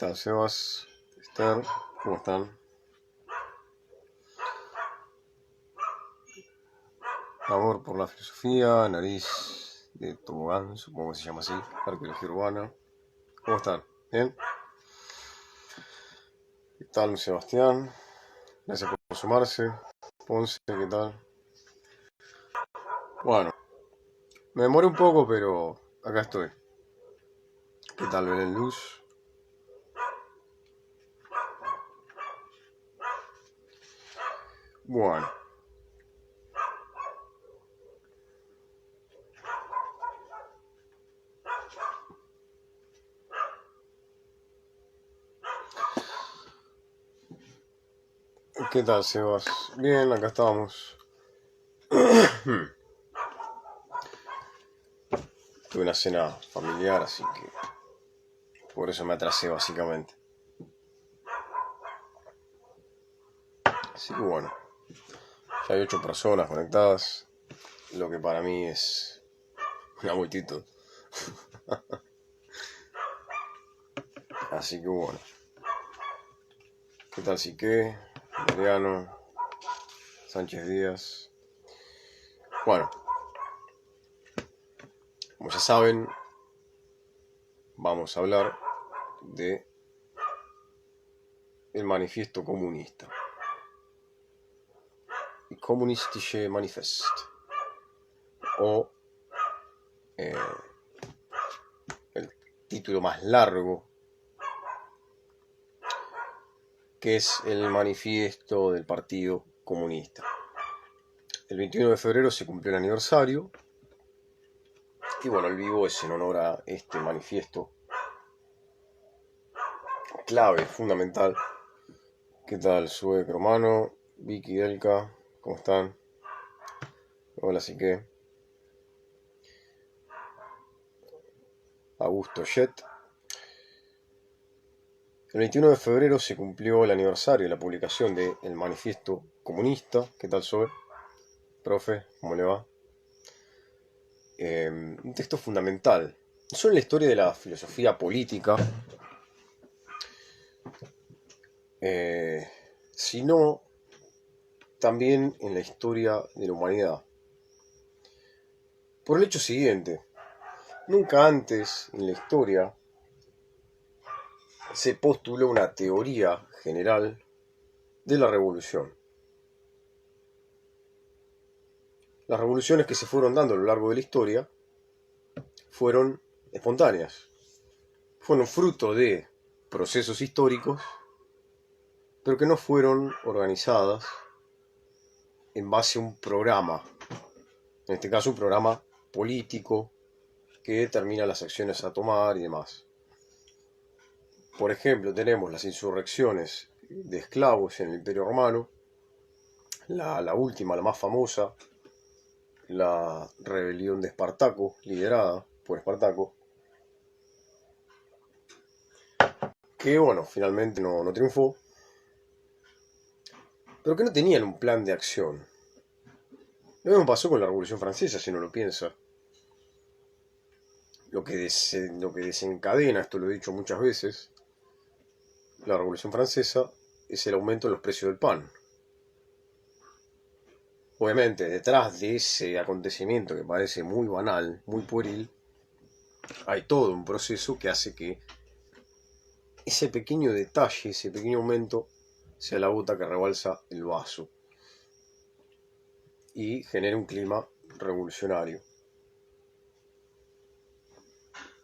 tal, Sebas? Esther, ¿cómo están? Amor por la filosofía, nariz de tobogán, supongo que se llama así, arqueología urbana. ¿Cómo están? ¿Bien? ¿Qué tal, Sebastián? Gracias por sumarse. Ponce, ¿qué tal? Bueno, me demoré un poco, pero acá estoy. ¿Qué tal, Belén Luz? Bueno. ¿Qué tal, Sebas? Bien, acá estamos. Tuve una cena familiar, así que por eso me atrasé básicamente. Así que bueno, ya hay 8 personas conectadas, lo que para mí es una multitud. Así que bueno. ¿Qué tal, Sique? Mariano, Sánchez Díaz. Bueno, como ya saben, vamos a hablar de el manifiesto comunista. El Kommunistische Manifest. O el título más largo, que es el manifiesto del Partido Comunista. El 21 de febrero se cumplió el aniversario. Y bueno, el vivo es en honor a este manifiesto clave, fundamental. ¿Qué tal, Sue, hermano? Vicky, Delka, ¿cómo están? Hola, Sique. Augusto Jet. El 21 de febrero se cumplió el aniversario de la publicación de El Manifiesto Comunista. ¿Qué tal, Zoe? Profe, ¿cómo le va? Un texto fundamental, no solo en la historia de la filosofía política, sino también en la historia de la humanidad. Por el hecho siguiente, nunca antes en la historia se postuló una teoría general de la revolución. Las revoluciones que se fueron dando a lo largo de la historia fueron espontáneas, fueron fruto de procesos históricos, pero que no fueron organizadas en base a un programa, en este caso un programa político que determina las acciones a tomar y demás. Por ejemplo, tenemos las insurrecciones de esclavos en el Imperio Romano, la última, la más famosa, la rebelión de Espartaco, liderada por Espartaco, que bueno, finalmente no triunfó, pero que no tenían un plan de acción. Lo mismo pasó con la Revolución Francesa, si uno lo piensa. Lo que desencadena, esto lo he dicho muchas veces, la Revolución Francesa es el aumento de los precios del pan. Obviamente, detrás de ese acontecimiento que parece muy banal, muy pueril, hay todo un proceso que hace que ese pequeño detalle, ese pequeño aumento, sea la gota que rebalsa el vaso y genere un clima revolucionario.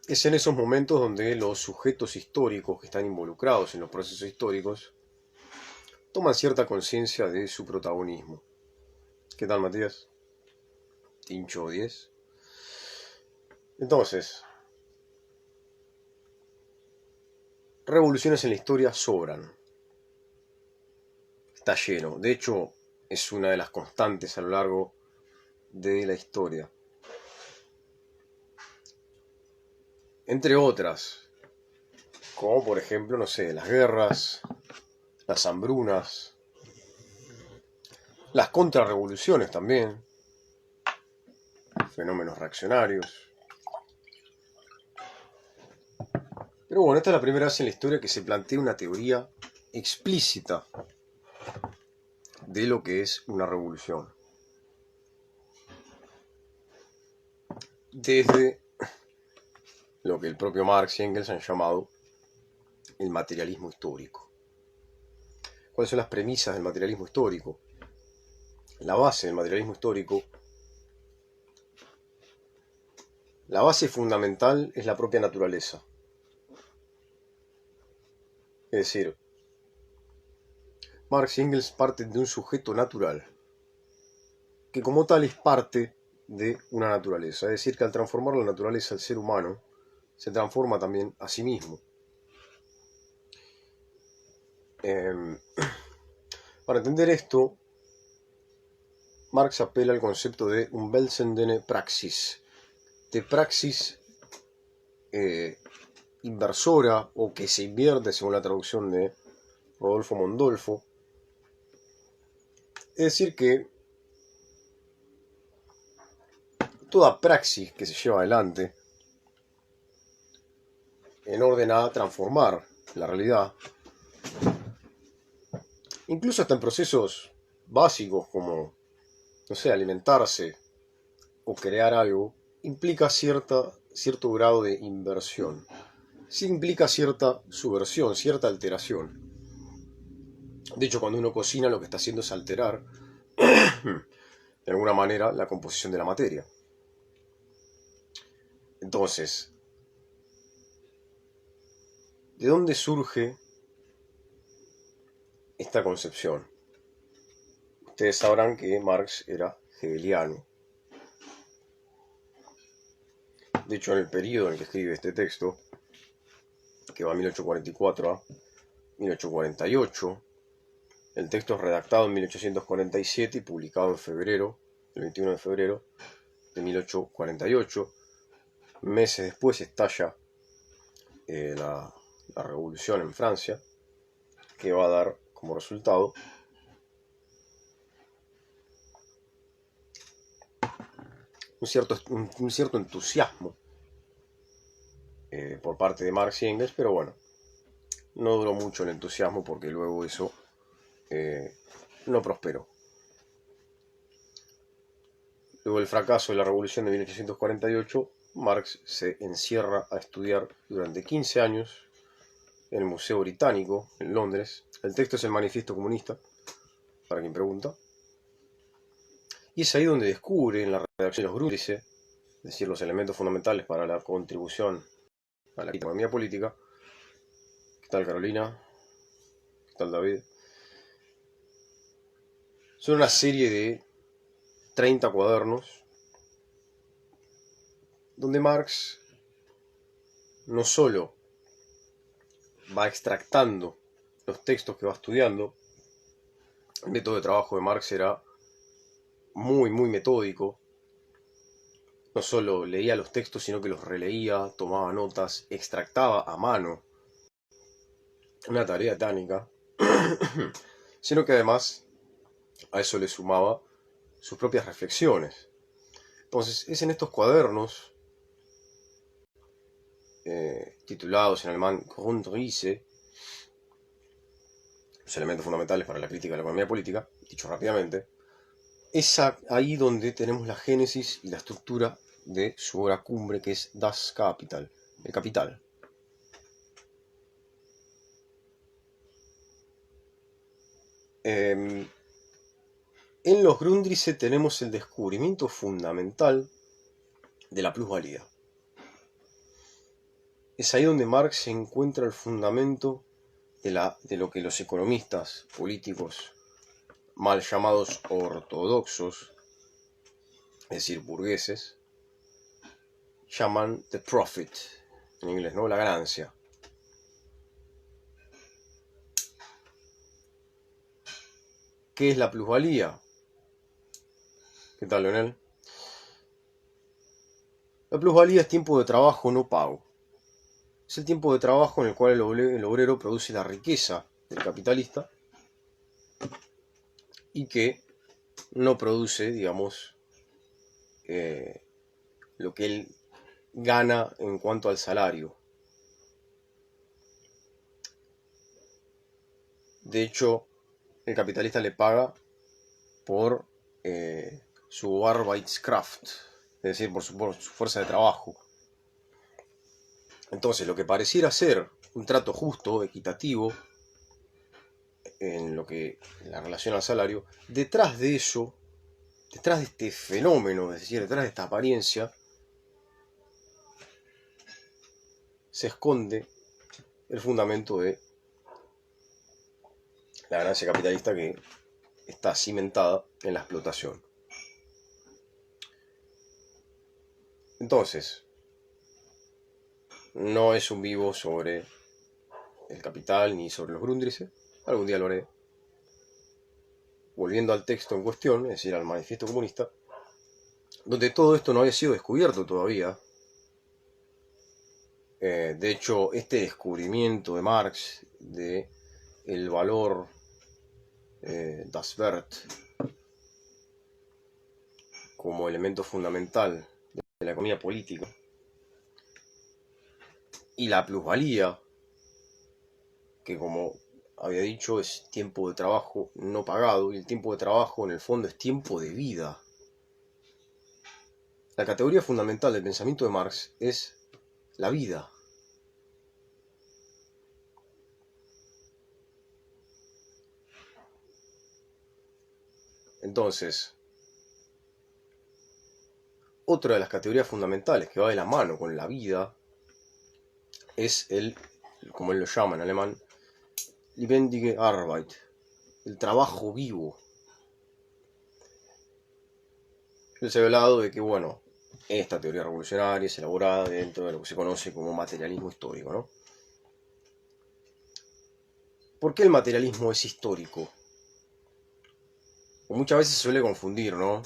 Es en esos momentos donde los sujetos históricos que están involucrados en los procesos históricos toman cierta conciencia de su protagonismo. ¿Qué tal, Matías? Tincho 10. Entonces, revoluciones en la historia sobran. Está lleno. De hecho, es una de las constantes a lo largo de la historia. Entre otras, como por ejemplo, no sé, las guerras, las hambrunas, las contrarrevoluciones también, fenómenos reaccionarios. Pero bueno, esta es la primera vez en la historia que se plantea una teoría explícita de lo que es una revolución. Desde lo que el propio Marx y Engels han llamado el materialismo histórico. ¿Cuáles son las premisas del materialismo histórico? La base del materialismo histórico, la base fundamental es la propia naturaleza. Es decir, Marx y Engels parten de un sujeto natural, que como tal es parte de una naturaleza. Es decir, que al transformar la naturaleza al ser humano, se transforma también a sí mismo. Para entender esto, Marx apela al concepto de Umwälzende Praxis, de praxis inversora o que se invierte según la traducción de Rodolfo Mondolfo. Es decir que toda praxis que se lleva adelante en orden a transformar la realidad, incluso hasta en procesos básicos como, no sé, alimentarse o crear algo, implica cierto grado de inversión. Sí implica cierta subversión, cierta alteración. De hecho, cuando uno cocina, lo que está haciendo es alterar, de alguna manera, la composición de la materia. Entonces, ¿de dónde surge esta concepción? Ustedes sabrán que Marx era hegeliano. De hecho, en el periodo en el que escribe este texto, que va de 1844 a 1848, el texto es redactado en 1847 y publicado en febrero, el 21 de febrero de 1848. Meses después estalla la revolución en Francia, que va a dar como resultado un cierto entusiasmo por parte de Marx y Engels, pero bueno, no duró mucho el entusiasmo porque luego eso no prosperó. Luego del fracaso de la revolución de 1848, Marx se encierra a estudiar durante 15 años en el Museo Británico, en Londres. El texto es el Manifiesto Comunista, para quien pregunta. Y es ahí donde descubre, en la redacción de los Grundrisse, es decir, los elementos fundamentales para la contribución a la economía política. ¿Qué tal, Carolina? ¿Qué tal, David? Son una serie de 30 cuadernos donde Marx no solo va extractando los textos que va estudiando. El método de trabajo de Marx era muy metódico. No solo leía los textos, sino que los releía, tomaba notas, extractaba a mano. Una tarea titánica. Sino que además a eso le sumaba sus propias reflexiones. Entonces es en estos cuadernos titulados en alemán Grundrisse, los elementos fundamentales para la crítica de la economía política, dicho rápidamente, es ahí donde tenemos la génesis y la estructura de su obra cumbre, que es Das Kapital, el Capital. En los Grundrisse tenemos el descubrimiento fundamental de la plusvalía. Es ahí donde Marx encuentra el fundamento de lo que los economistas políticos mal llamados ortodoxos, es decir, burgueses, llaman the profit, en inglés, ¿no? La ganancia. ¿Qué es la plusvalía? ¿Qué tal, Leonel? La plusvalía es tiempo de trabajo no pago. Es el tiempo de trabajo en el cual el obrero produce la riqueza del capitalista y que no produce, digamos, lo que él gana en cuanto al salario. De hecho, el capitalista le paga por su Arbeitskraft, es decir, por su fuerza de trabajo. Entonces, lo que pareciera ser un trato justo, equitativo, en la relación al salario, detrás de eso, detrás de este fenómeno, es decir, detrás de esta apariencia, se esconde el fundamento de la ganancia capitalista que está cimentada en la explotación. Entonces, no es un vivo sobre el capital ni sobre los Grundrisse, algún día lo haré. Volviendo al texto en cuestión, es decir, al manifiesto comunista, donde todo esto no había sido descubierto todavía. De hecho, este descubrimiento de Marx de el valor das Wert como elemento fundamental de la economía política y la plusvalía, que como había dicho es tiempo de trabajo no pagado, y el tiempo de trabajo en el fondo es tiempo de vida. La categoría fundamental del pensamiento de Marx es la vida. Entonces, otra de las categorías fundamentales que va de la mano con la vida es como él lo llama en alemán, lebendige Arbeit, el trabajo vivo. Él se ha hablado de que, bueno, esta teoría revolucionaria es elaborada dentro de lo que se conoce como materialismo histórico, ¿no? ¿Por qué el materialismo es histórico? Muchas veces se suele confundir, ¿no?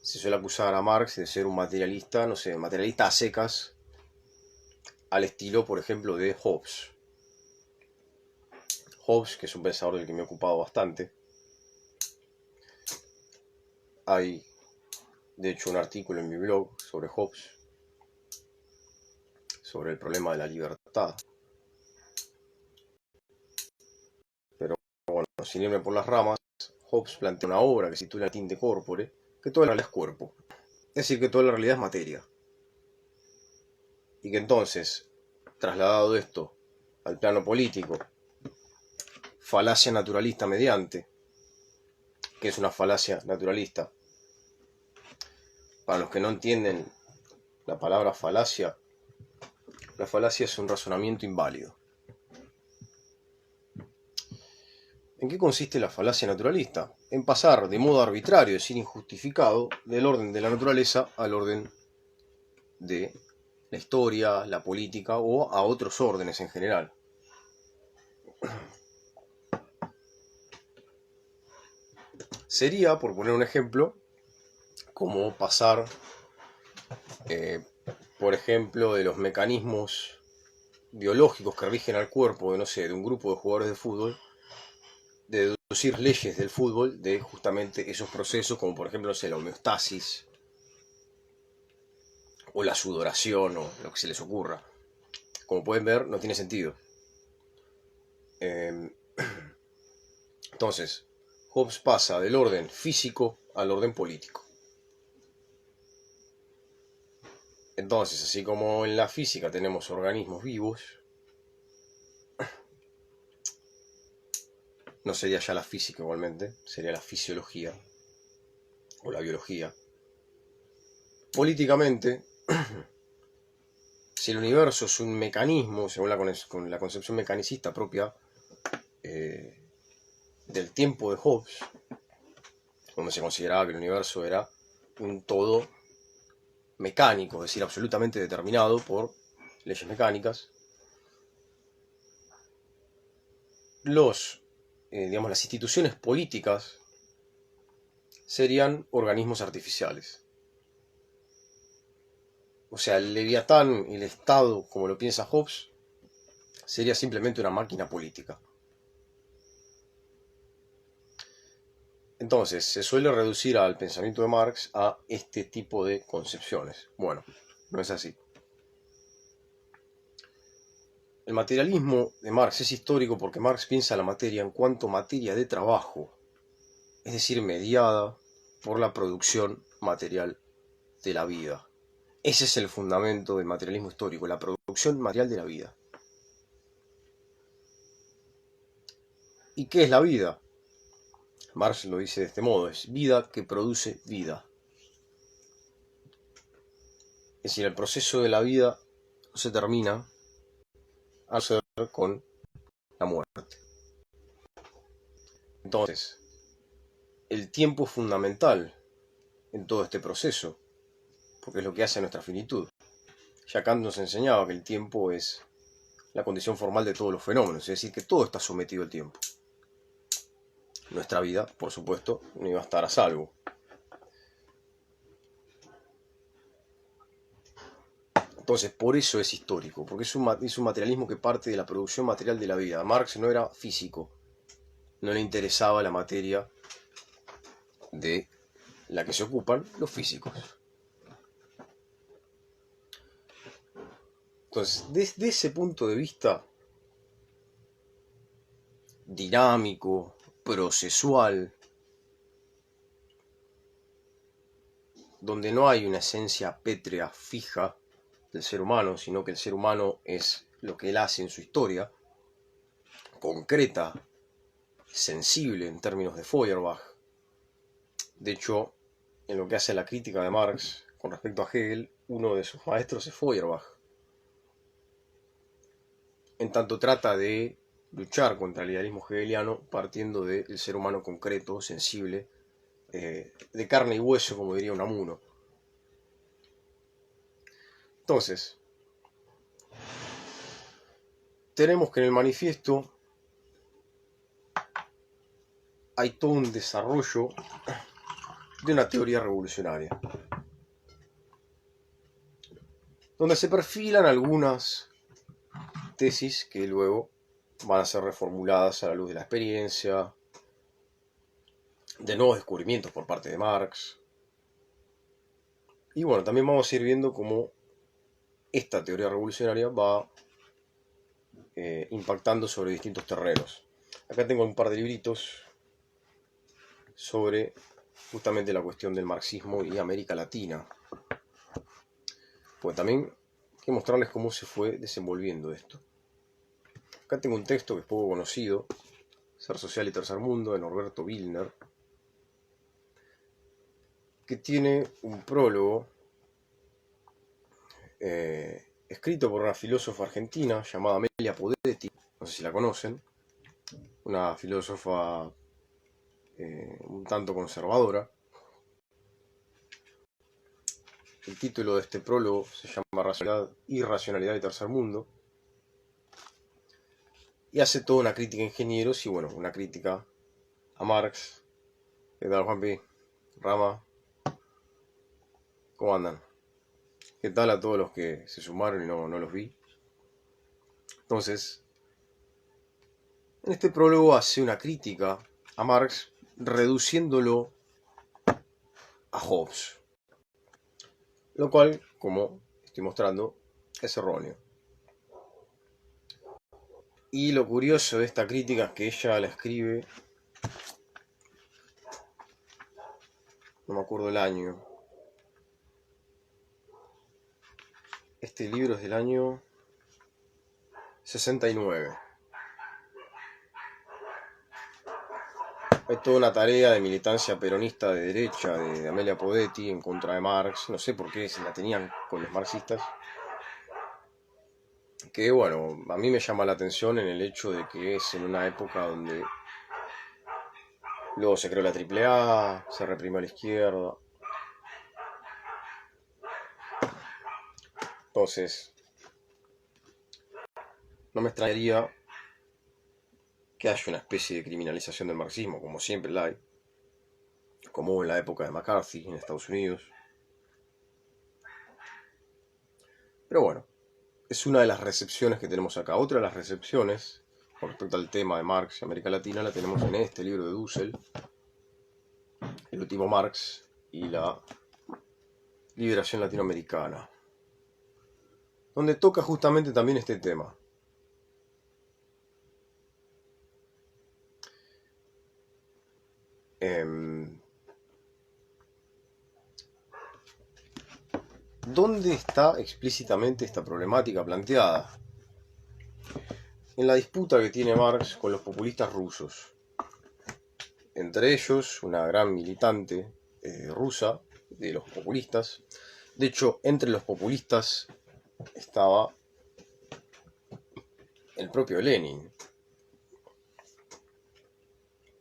Se suele acusar a Marx de ser un materialista, no sé, materialista a secas, al estilo, por ejemplo, de Hobbes. Hobbes, que es un pensador del que me he ocupado bastante. Hay, de hecho, un artículo en mi blog sobre Hobbes, sobre el problema de la libertad. Pero bueno, sin irme por las ramas, Hobbes plantea una obra que se titula Tinte Corpore, que toda la realidad es cuerpo. Es decir, que toda la realidad es materia. Y que entonces, trasladado esto al plano político, falacia naturalista mediante, que es una falacia naturalista. Para los que no entienden la palabra falacia, la falacia es un razonamiento inválido. ¿En qué consiste la falacia naturalista? En pasar de modo arbitrario, es decir, injustificado, del orden de la naturaleza al orden de la historia, la política o a otros órdenes en general. Sería, por poner un ejemplo, como pasar, por ejemplo, de los mecanismos biológicos que rigen al cuerpo, no sé, de un grupo de jugadores de fútbol, de deducir leyes del fútbol de justamente esos procesos, como por ejemplo, no sé, la homeostasis, o la sudoración, o lo que se les ocurra. Como pueden ver, no tiene sentido. Entonces, Hobbes pasa del orden físico al orden político. Entonces, así como en la física tenemos organismos vivos, no sería ya la física igualmente, sería la fisiología o la biología. Políticamente, si el universo es un mecanismo, según la concepción mecanicista propia del tiempo de Hobbes, donde se consideraba que el universo era un todo mecánico, es decir, absolutamente determinado por leyes mecánicas, las instituciones políticas serían organismos artificiales. O sea, el Leviatán y el Estado, como lo piensa Hobbes, sería simplemente una máquina política. Entonces, se suele reducir al pensamiento de Marx a este tipo de concepciones. Bueno, no es así. el materialismo de Marx es histórico porque Marx piensa la materia en cuanto materia de trabajo, es decir, mediada por la producción material de la vida. Ese es el fundamento del materialismo histórico, la producción material de la vida. ¿Y qué es la vida? Marx lo dice de este modo, es vida que produce vida. Es decir, el proceso de la vida no se termina a ser con la muerte. Entonces, el tiempo es fundamental en todo este proceso, porque es lo que hace a nuestra finitud. Ya Kant nos enseñaba que el tiempo es la condición formal de todos los fenómenos, es decir, que todo está sometido al tiempo. Nuestra vida, por supuesto, no iba a estar a salvo. Entonces, por eso es histórico, porque es un materialismo que parte de la producción material de la vida. Marx no era físico, no le interesaba la materia de la que se ocupan los físicos. Entonces, desde ese punto de vista dinámico, procesual, donde no hay una esencia pétrea fija del ser humano, sino que el ser humano es lo que él hace en su historia, concreta, sensible en términos de Feuerbach. De hecho, en lo que hace la crítica de Marx con respecto a Hegel, uno de sus maestros es Feuerbach. En tanto trata de luchar contra el idealismo hegeliano partiendo del ser humano concreto, sensible, de carne y hueso, como diría Unamuno. Entonces, tenemos que en el manifiesto hay todo un desarrollo de una teoría revolucionaria, donde se perfilan algunas tesis que luego van a ser reformuladas a la luz de la experiencia, de nuevos descubrimientos por parte de Marx. Y bueno, también vamos a ir viendo cómo esta teoría revolucionaria va impactando sobre distintos terrenos. Acá tengo un par de libritos sobre justamente la cuestión del marxismo y América Latina. Pues también hay que mostrarles cómo se fue desenvolviendo esto. Acá tengo un texto que es poco conocido, Ser Social y Tercer Mundo, de Norberto Wilner, que tiene un prólogo escrito por una filósofa argentina llamada Amelia Podetti, no sé si la conocen, una filósofa un tanto conservadora. El título de este prólogo se llama Irracionalidad y Tercer Mundo, y hace toda una crítica a ingenieros y bueno, una crítica a Marx. ¿Qué tal, Juanpi? Rama, ¿cómo andan? ¿Qué tal a todos los que se sumaron y no los vi? Entonces, en este prólogo hace una crítica a Marx reduciéndolo a Hobbes, lo cual, como estoy mostrando, es erróneo. Y lo curioso de esta crítica es que ella la escribe, no me acuerdo el año. Este libro es del año 69. Hay toda una tarea de militancia peronista de derecha de Amelia Podetti en contra de Marx. No sé por qué se la tenían con los marxistas. Que bueno, a mí me llama la atención en el hecho de que es en una época donde luego se creó la AAA, se reprimió a la izquierda. Entonces, no me extrañaría que haya una especie de criminalización del marxismo, como siempre la hay, como en la época de McCarthy en Estados Unidos. Pero bueno, es una de las recepciones que tenemos acá. Otra de las recepciones con respecto al tema de Marx y América Latina la tenemos en este libro de Dussel, El último Marx y la liberación latinoamericana, donde toca justamente también este tema. ¿Dónde está explícitamente esta problemática planteada? En la disputa que tiene Marx con los populistas rusos. Entre ellos, una gran militante rusa de los populistas. De hecho, entre los populistas estaba el propio Lenin.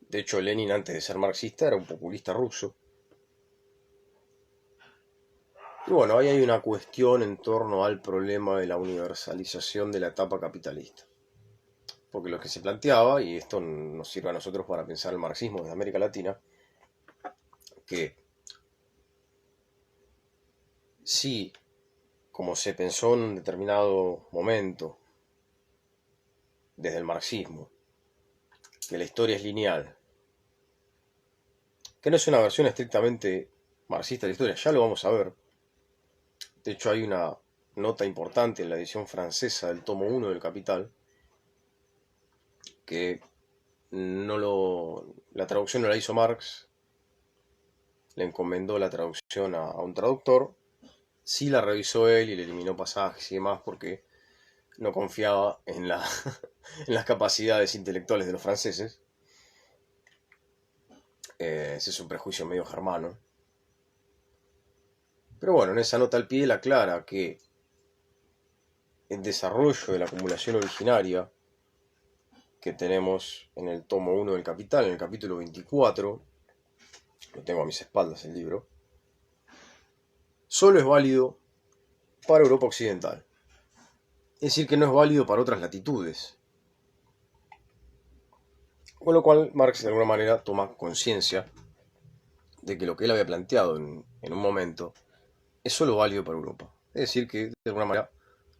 De hecho, Lenin, antes de ser marxista, era un populista ruso. Y bueno, ahí hay una cuestión en torno al problema de la universalización de la etapa capitalista. Porque lo que se planteaba, y esto nos sirve a nosotros para pensar el marxismo desde América Latina, que si, como se pensó en un determinado momento, desde el marxismo, que la historia es lineal, que no es una versión estrictamente marxista de la historia, ya lo vamos a ver. De hecho, hay una nota importante en la edición francesa del tomo 1 del Capital, que la traducción no la hizo Marx, le encomendó la traducción a un traductor, sí la revisó él y le eliminó pasajes y demás porque no confiaba en las capacidades intelectuales de los franceses. Ese es un prejuicio medio germano. Pero bueno, en esa nota al pie él aclara que el desarrollo de la acumulación originaria que tenemos en el tomo 1 del Capital, en el capítulo 24, lo tengo a mis espaldas el libro, solo es válido para Europa Occidental. Es decir, que no es válido para otras latitudes. Con lo cual Marx de alguna manera toma conciencia de que lo que él había planteado en un momento es solo válido para Europa. Es decir, que de alguna manera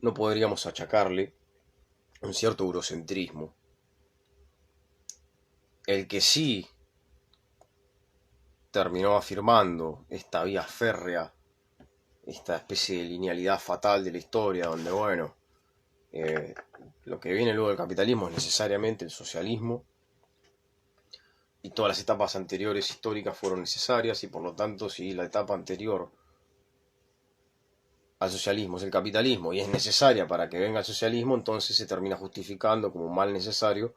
no podríamos achacarle un cierto eurocentrismo. El que sí terminó afirmando esta vía férrea, esta especie de linealidad fatal de la historia, donde, bueno, lo que viene luego del capitalismo es necesariamente el socialismo, y todas las etapas anteriores históricas fueron necesarias, y por lo tanto, si la etapa anterior al socialismo es el capitalismo y es necesaria para que venga el socialismo, entonces se termina justificando como un mal necesario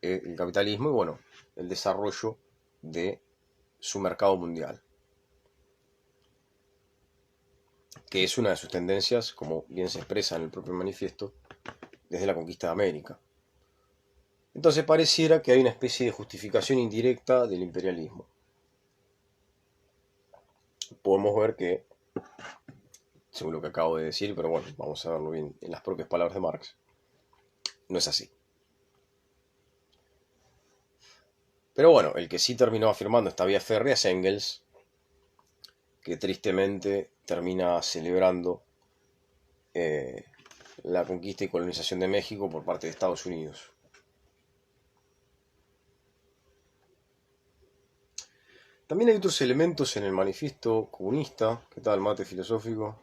el capitalismo y, bueno, el desarrollo de su mercado mundial, que es una de sus tendencias, como bien se expresa en el propio manifiesto, desde la conquista de América. Entonces pareciera que hay una especie de justificación indirecta del imperialismo. Podemos ver que, según lo que acabo de decir, pero bueno, vamos a verlo bien en las propias palabras de Marx, no es así. Pero bueno, el que sí terminó afirmando esta vía férrea es Engels, que tristemente termina celebrando la conquista y colonización de México por parte de Estados Unidos. También hay otros elementos en el manifiesto comunista. ¿Qué tal, mate filosófico?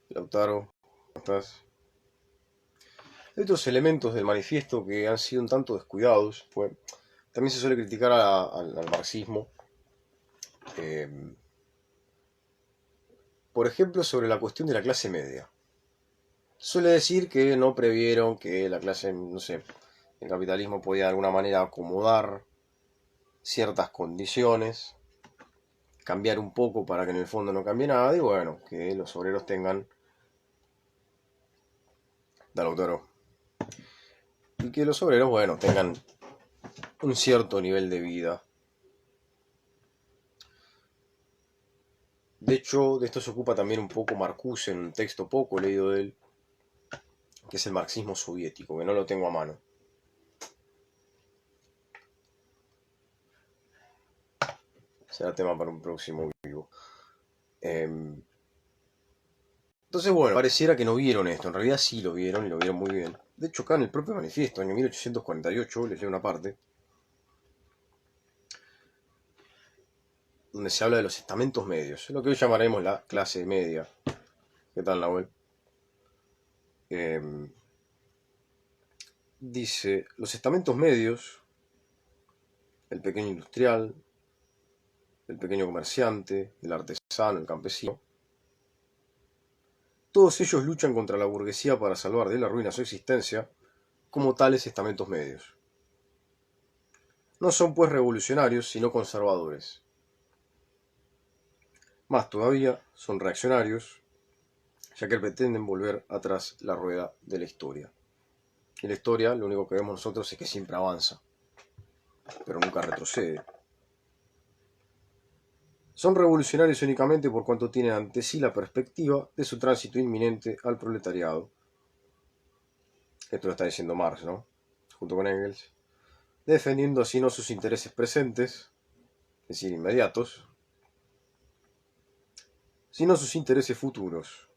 Lautaro, ¿cómo estás? Hay otros elementos del manifiesto que han sido un tanto descuidados. Pues, también se suele criticar al marxismo. Por ejemplo, sobre la cuestión de la clase media. Suele decir que no previeron que la clase, no sé, el capitalismo podía de alguna manera acomodar ciertas condiciones, cambiar un poco para que en el fondo no cambie nada, y bueno, que los obreros tengan, dale, autor, y que los obreros, bueno, tengan un cierto nivel de vida. De hecho, de esto se ocupa también un poco Marcuse en un texto poco leído de él, que es el marxismo soviético, que no lo tengo a mano. Será tema para un próximo vivo. Entonces, bueno, pareciera que no vieron esto. En realidad sí lo vieron y lo vieron muy bien. De hecho, acá en el propio manifiesto, año 1848, les leo una parte, donde se habla de los estamentos medios, lo que hoy llamaremos la clase media. ¿Qué tal, Nahuel? Dice, los estamentos medios el pequeño industrial, el pequeño comerciante, el artesano, el campesino. Todos ellos luchan contra la burguesía para salvar de la ruina su existencia como tales estamentos medios. No son pues revolucionarios, sino conservadores. Más todavía, son reaccionarios, ya que pretenden volver atrás la rueda de la historia. Y la historia, lo único que vemos nosotros es que siempre avanza, pero nunca retrocede. Son revolucionarios únicamente por cuanto tienen ante sí la perspectiva de su tránsito inminente al proletariado. Esto lo está diciendo Marx, ¿no? Junto con Engels. Defendiendo así no sus intereses presentes, es decir, inmediatos, sino sus intereses futuros,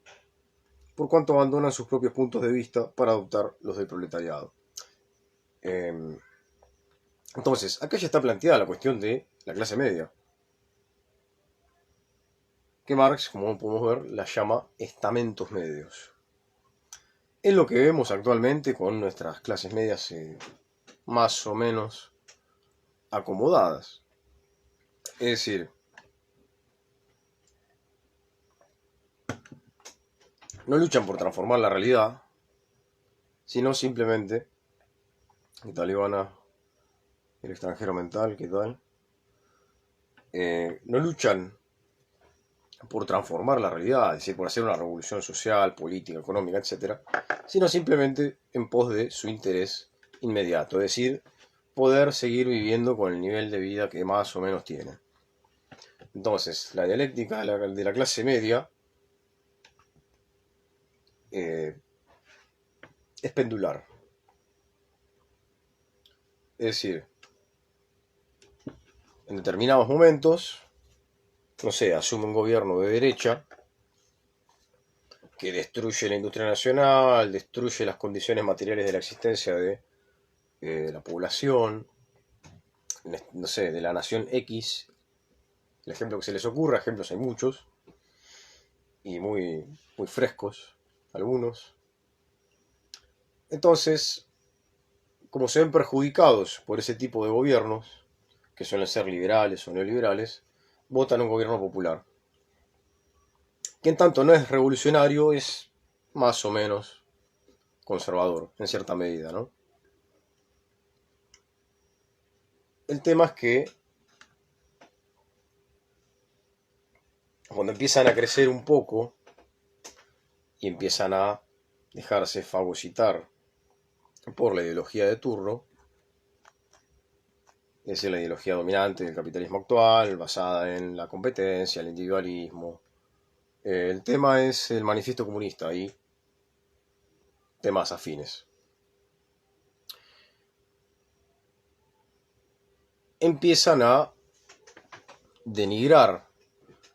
por cuanto abandonan sus propios puntos de vista para adoptar los del proletariado. Entonces, acá ya está planteada la cuestión de la clase media, que Marx, como podemos ver, la llama estamentos medios. Es lo que vemos actualmente con nuestras clases medias más o menos acomodadas. Es decir, no luchan por transformar la realidad, sino simplemente, ¿qué tal, Ivana? El extranjero mental, ¿qué tal? No luchan por transformar la realidad, es decir, por hacer una revolución social, política, económica, etc., sino simplemente en pos de su interés inmediato, es decir, poder seguir viviendo con el nivel de vida que más o menos tienen. Entonces, la dialéctica de la clase media es pendular. Es decir, en determinados momentos, no sé, asume un gobierno de derecha que destruye la industria nacional, destruye las condiciones materiales de la existencia de la población, no sé, de la nación X. El ejemplo que se les ocurra, ejemplos hay muchos, y muy frescos, algunos. Entonces, como se ven perjudicados por ese tipo de gobiernos, que suelen ser liberales o neoliberales, votan un gobierno popular. Que en tanto no es revolucionario, es más o menos conservador, en cierta medida, ¿no? El tema es que cuando empiezan a crecer un poco y empiezan a dejarse fagocitar por la ideología de turno, es decir, la ideología dominante del capitalismo actual, basada en la competencia, el individualismo. El tema es el manifiesto comunista y temas afines. Empiezan a denigrar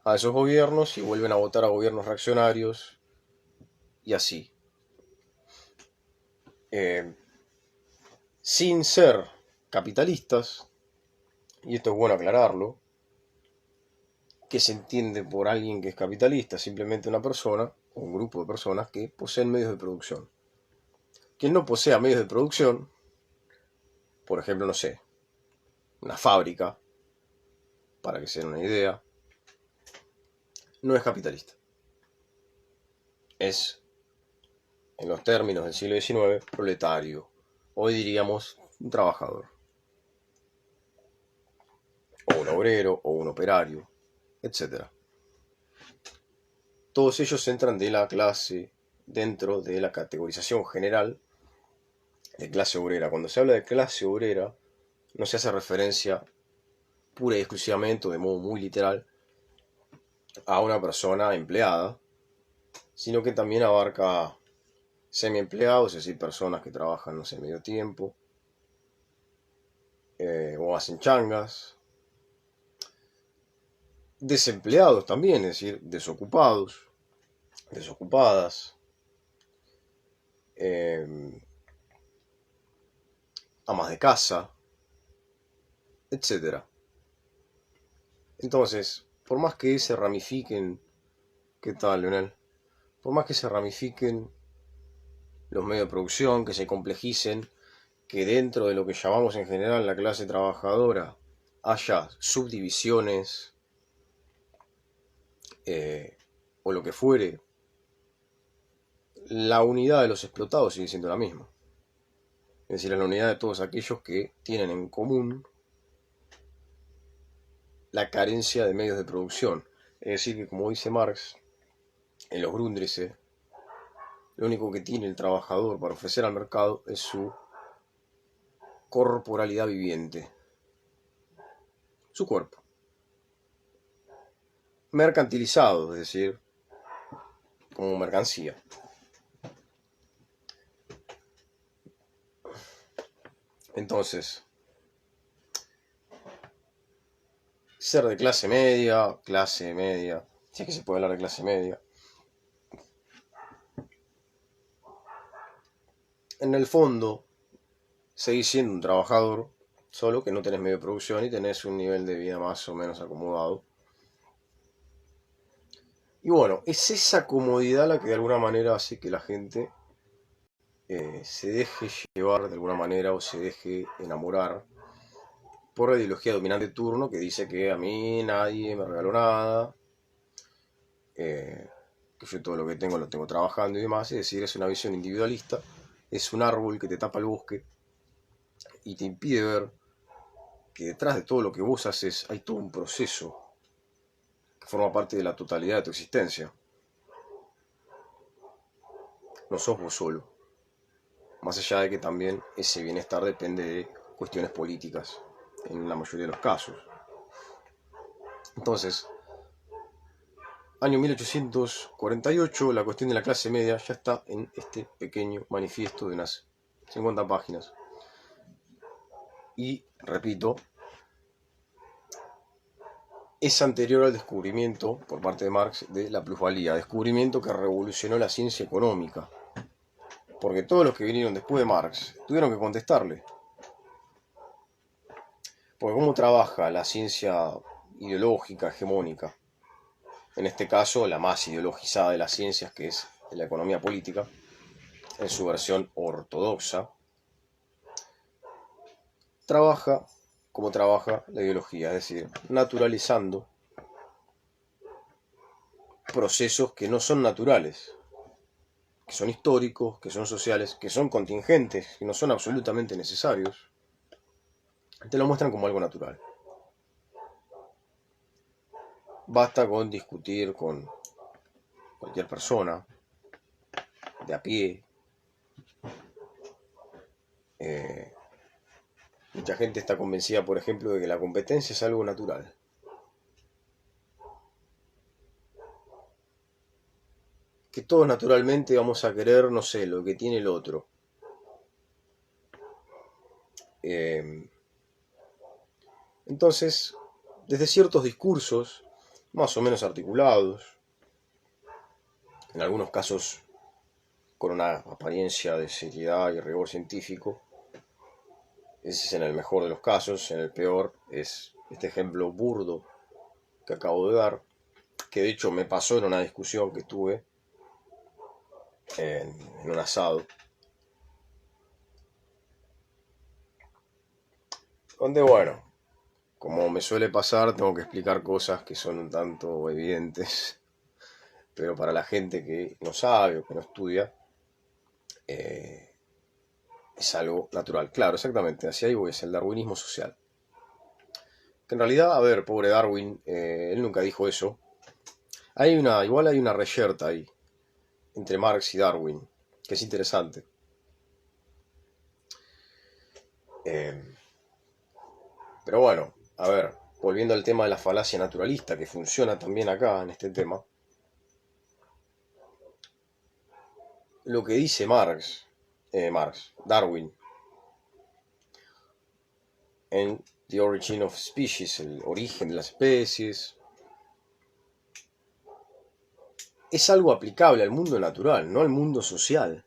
a esos gobiernos y vuelven a votar a gobiernos reaccionarios y así. Sin ser capitalistas, y esto es bueno aclararlo, que se entiende por alguien que es capitalista, simplemente una persona o un grupo de personas que poseen medios de producción. Quien no posea medios de producción, por ejemplo, no sé, una fábrica, para que se den una idea, no es capitalista. Es, en los términos del siglo XIX, proletario. Hoy diríamos un trabajador. O un obrero, o un operario, etc. Todos ellos entran de la clase dentro de la categorización general de clase obrera. Cuando se habla de clase obrera, no se hace referencia pura y exclusivamente, o de modo muy literal, a una persona empleada, sino que también abarca semi-empleados, es decir, personas que trabajan, no sé, medio tiempo, o hacen changas, desempleados también, es decir, desocupados, desocupadas, amas de casa, etc. Entonces, por más que se ramifiquen, ¿qué tal, Leonel? Por más que se ramifiquen los medios de producción, que se complejicen, que dentro de lo que llamamos en general la clase trabajadora haya subdivisiones o lo que fuere, la unidad de los explotados sigue siendo la misma. Es decir, la unidad de todos aquellos que tienen en común la carencia de medios de producción. Es decir, que como dice Marx, en los Grundrisse, lo único que tiene el trabajador para ofrecer al mercado es su corporalidad viviente, su cuerpo. Mercantilizado, es decir, como mercancía. Entonces, ser de clase media, si es que se puede hablar de clase media, en el fondo, seguís siendo un trabajador, solo que no tenés medio de producción y tenés un nivel de vida más o menos acomodado. Y bueno, es esa comodidad la que de alguna manera hace que la gente se deje llevar de alguna manera o se deje enamorar por la ideología dominante de turno que dice que a mí nadie me regaló nada, que yo todo lo que tengo lo tengo trabajando y demás. Es decir, es una visión individualista, es un árbol que te tapa el bosque y te impide ver que detrás de todo lo que vos haces hay todo un proceso que forma parte de la totalidad de tu existencia. No sos vos solo. Más allá de que también ese bienestar depende de cuestiones políticas, en la mayoría de los casos. Entonces, año 1848, la cuestión de la clase media ya está en este pequeño manifiesto de unas 50 páginas. Y, repito, es anterior al descubrimiento, por parte de Marx, de la plusvalía, descubrimiento que revolucionó la ciencia económica. Porque todos los que vinieron después de Marx tuvieron que contestarle. Porque ¿cómo trabaja la ciencia ideológica, hegemónica? En este caso, la más ideologizada de las ciencias, que es la economía política, en su versión ortodoxa, trabaja como trabaja la ideología, es decir, naturalizando procesos que no son naturales, que son históricos, que son sociales, que son contingentes, que no son absolutamente necesarios. Te lo muestran como algo natural. Basta con discutir con cualquier persona de a pie. Mucha gente está convencida, por ejemplo, de que la competencia es algo natural. Que todos naturalmente vamos a querer, no sé, lo que tiene el otro. Entonces, desde ciertos discursos, más o menos articulados, en algunos casos con una apariencia de seriedad y rigor científico, ese es en el mejor de los casos, en el peor es este ejemplo burdo que acabo de dar, que de hecho me pasó en una discusión que tuve en un asado, donde bueno, como me suele pasar, tengo que explicar cosas que son un tanto evidentes, pero para la gente que no sabe o que no estudia, es algo natural. Claro, exactamente, hacia ahí voy, es el darwinismo social. Que en realidad, a ver, pobre Darwin, él nunca dijo eso. Igual hay una reyerta ahí, entre Marx y Darwin, que es interesante. Pero bueno, a ver, volviendo al tema de la falacia naturalista, que funciona también acá en este tema, lo que dice Darwin, en The Origin of Species, el origen de las especies, es algo aplicable al mundo natural, no al mundo social.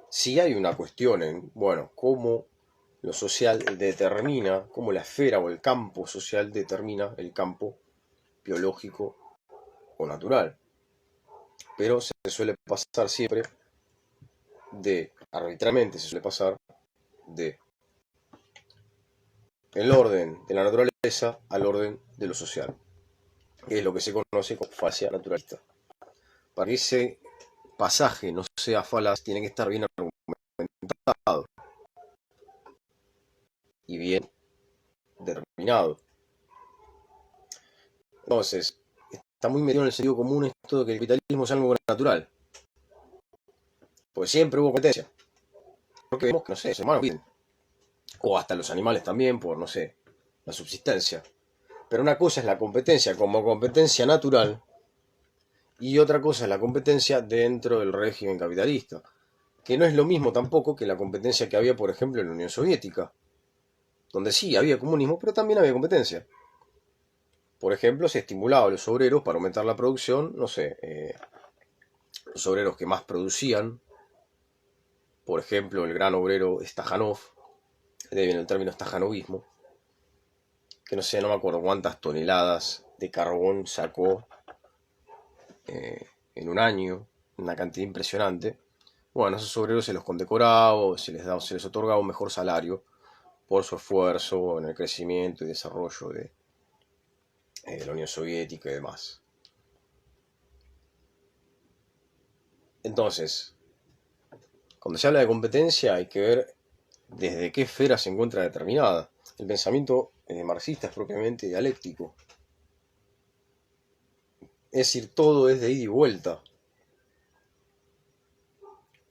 Si hay una cuestión en, bueno, cómo lo social determina, cómo la esfera o el campo social determina el campo biológico o natural. Pero se suele pasar siempre arbitrariamente se suele pasar de el orden de la naturaleza al orden de lo social, que es lo que se conoce como falacia naturalista. Para que ese pasaje no sea falaz, tiene que estar bien argumentado y bien determinado. Entonces, está muy metido en el sentido común esto de que el capitalismo es algo natural. Porque siempre hubo competencia. Porque vemos que, no sé, los humanos viven. O hasta los animales también, por, no sé, la subsistencia. Pero una cosa es la competencia como competencia natural y otra cosa es la competencia dentro del régimen capitalista. Que no es lo mismo tampoco que la competencia que había, por ejemplo, en la Unión Soviética. Donde sí había comunismo, pero también había competencia. Por ejemplo, se estimulaba a los obreros para aumentar la producción, no sé, los obreros que más producían, por ejemplo, el gran obrero Stajanov, de ahí viene el término stajanovismo, que no sé, no me acuerdo cuántas toneladas de carbón sacó en un año, una cantidad impresionante. Bueno, a esos obreros se los condecoraba, se les otorgaba un mejor salario por su esfuerzo en el crecimiento y desarrollo de la Unión Soviética y demás. Entonces, cuando se habla de competencia hay que ver desde qué esfera se encuentra determinada. El pensamiento marxista es propiamente dialéctico. Es decir, todo es de ida y vuelta.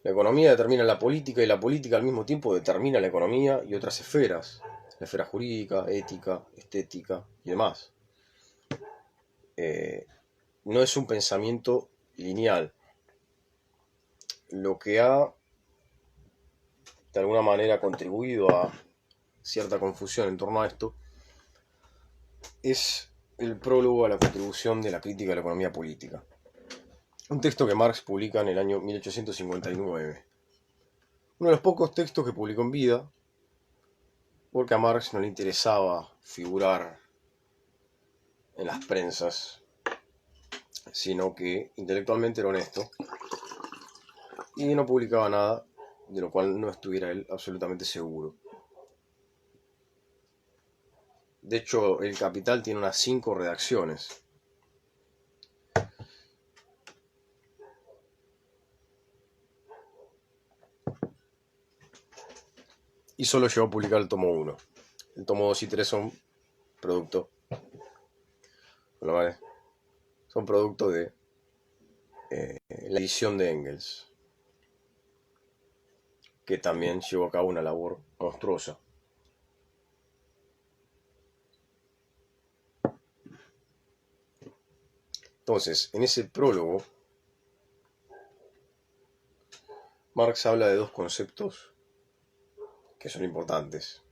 La economía determina la política y la política al mismo tiempo determina la economía y otras esferas. La esfera jurídica, ética, estética y demás. No es un pensamiento lineal. Lo que ha de alguna manera contribuido a cierta confusión en torno a esto es el prólogo a la contribución de la crítica de la economía política. Un texto que Marx publica en el año 1859. Uno de los pocos textos que publicó en vida, porque a Marx no le interesaba figurar en las prensas, sino que intelectualmente era honesto y no publicaba nada de lo cual no estuviera él absolutamente seguro. De hecho, El Capital tiene unas 5 redacciones. Y solo llegó a publicar el tomo 1. El tomo 2 y 3 son producto. Son producto de la edición de Engels, que también llevó a cabo una labor monstruosa. Entonces, en ese prólogo, Marx habla de dos conceptos que son importantes,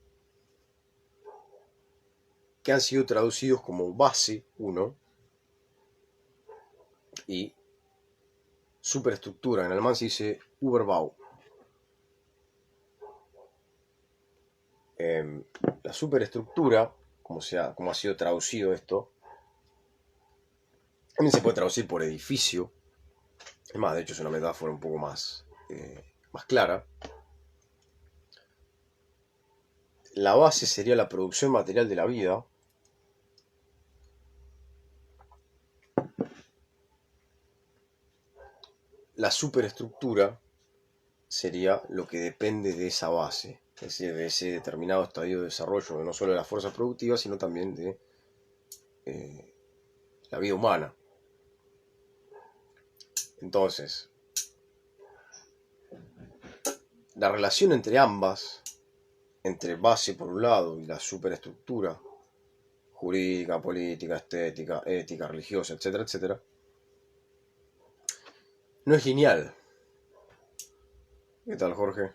que han sido traducidos como base 1 y superestructura. En alemán se dice Überbau. La superestructura, como ha sido traducido esto, también se puede traducir por edificio. Es más, de hecho es una metáfora un poco más clara. La base sería la producción material de la vida. La superestructura sería lo que depende de esa base, es decir, de ese determinado estadio de desarrollo, no solo de las fuerzas productivas, sino también de la vida humana. Entonces, la relación entre ambas, entre base por un lado y la superestructura jurídica, política, estética, ética, religiosa, etcétera, etcétera, no es lineal. ¿Qué tal, Jorge?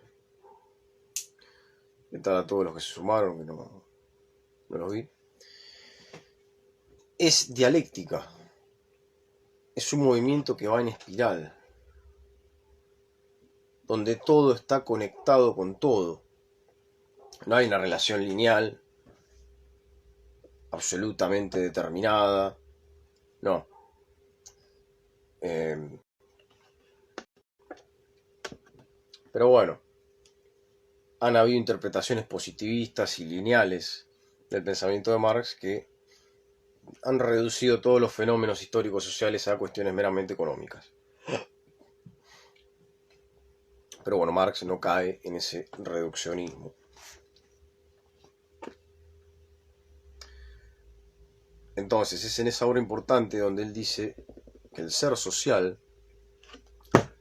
¿Qué tal a todos los que se sumaron? Que no los vi. Es dialéctica. Es un movimiento que va en espiral, donde todo está conectado con todo. No hay una relación lineal absolutamente determinada. No. Pero bueno, han habido interpretaciones positivistas y lineales del pensamiento de Marx que han reducido todos los fenómenos históricos sociales a cuestiones meramente económicas. Pero bueno, Marx no cae en ese reduccionismo. Entonces, es en esa obra importante donde él dice que el ser social,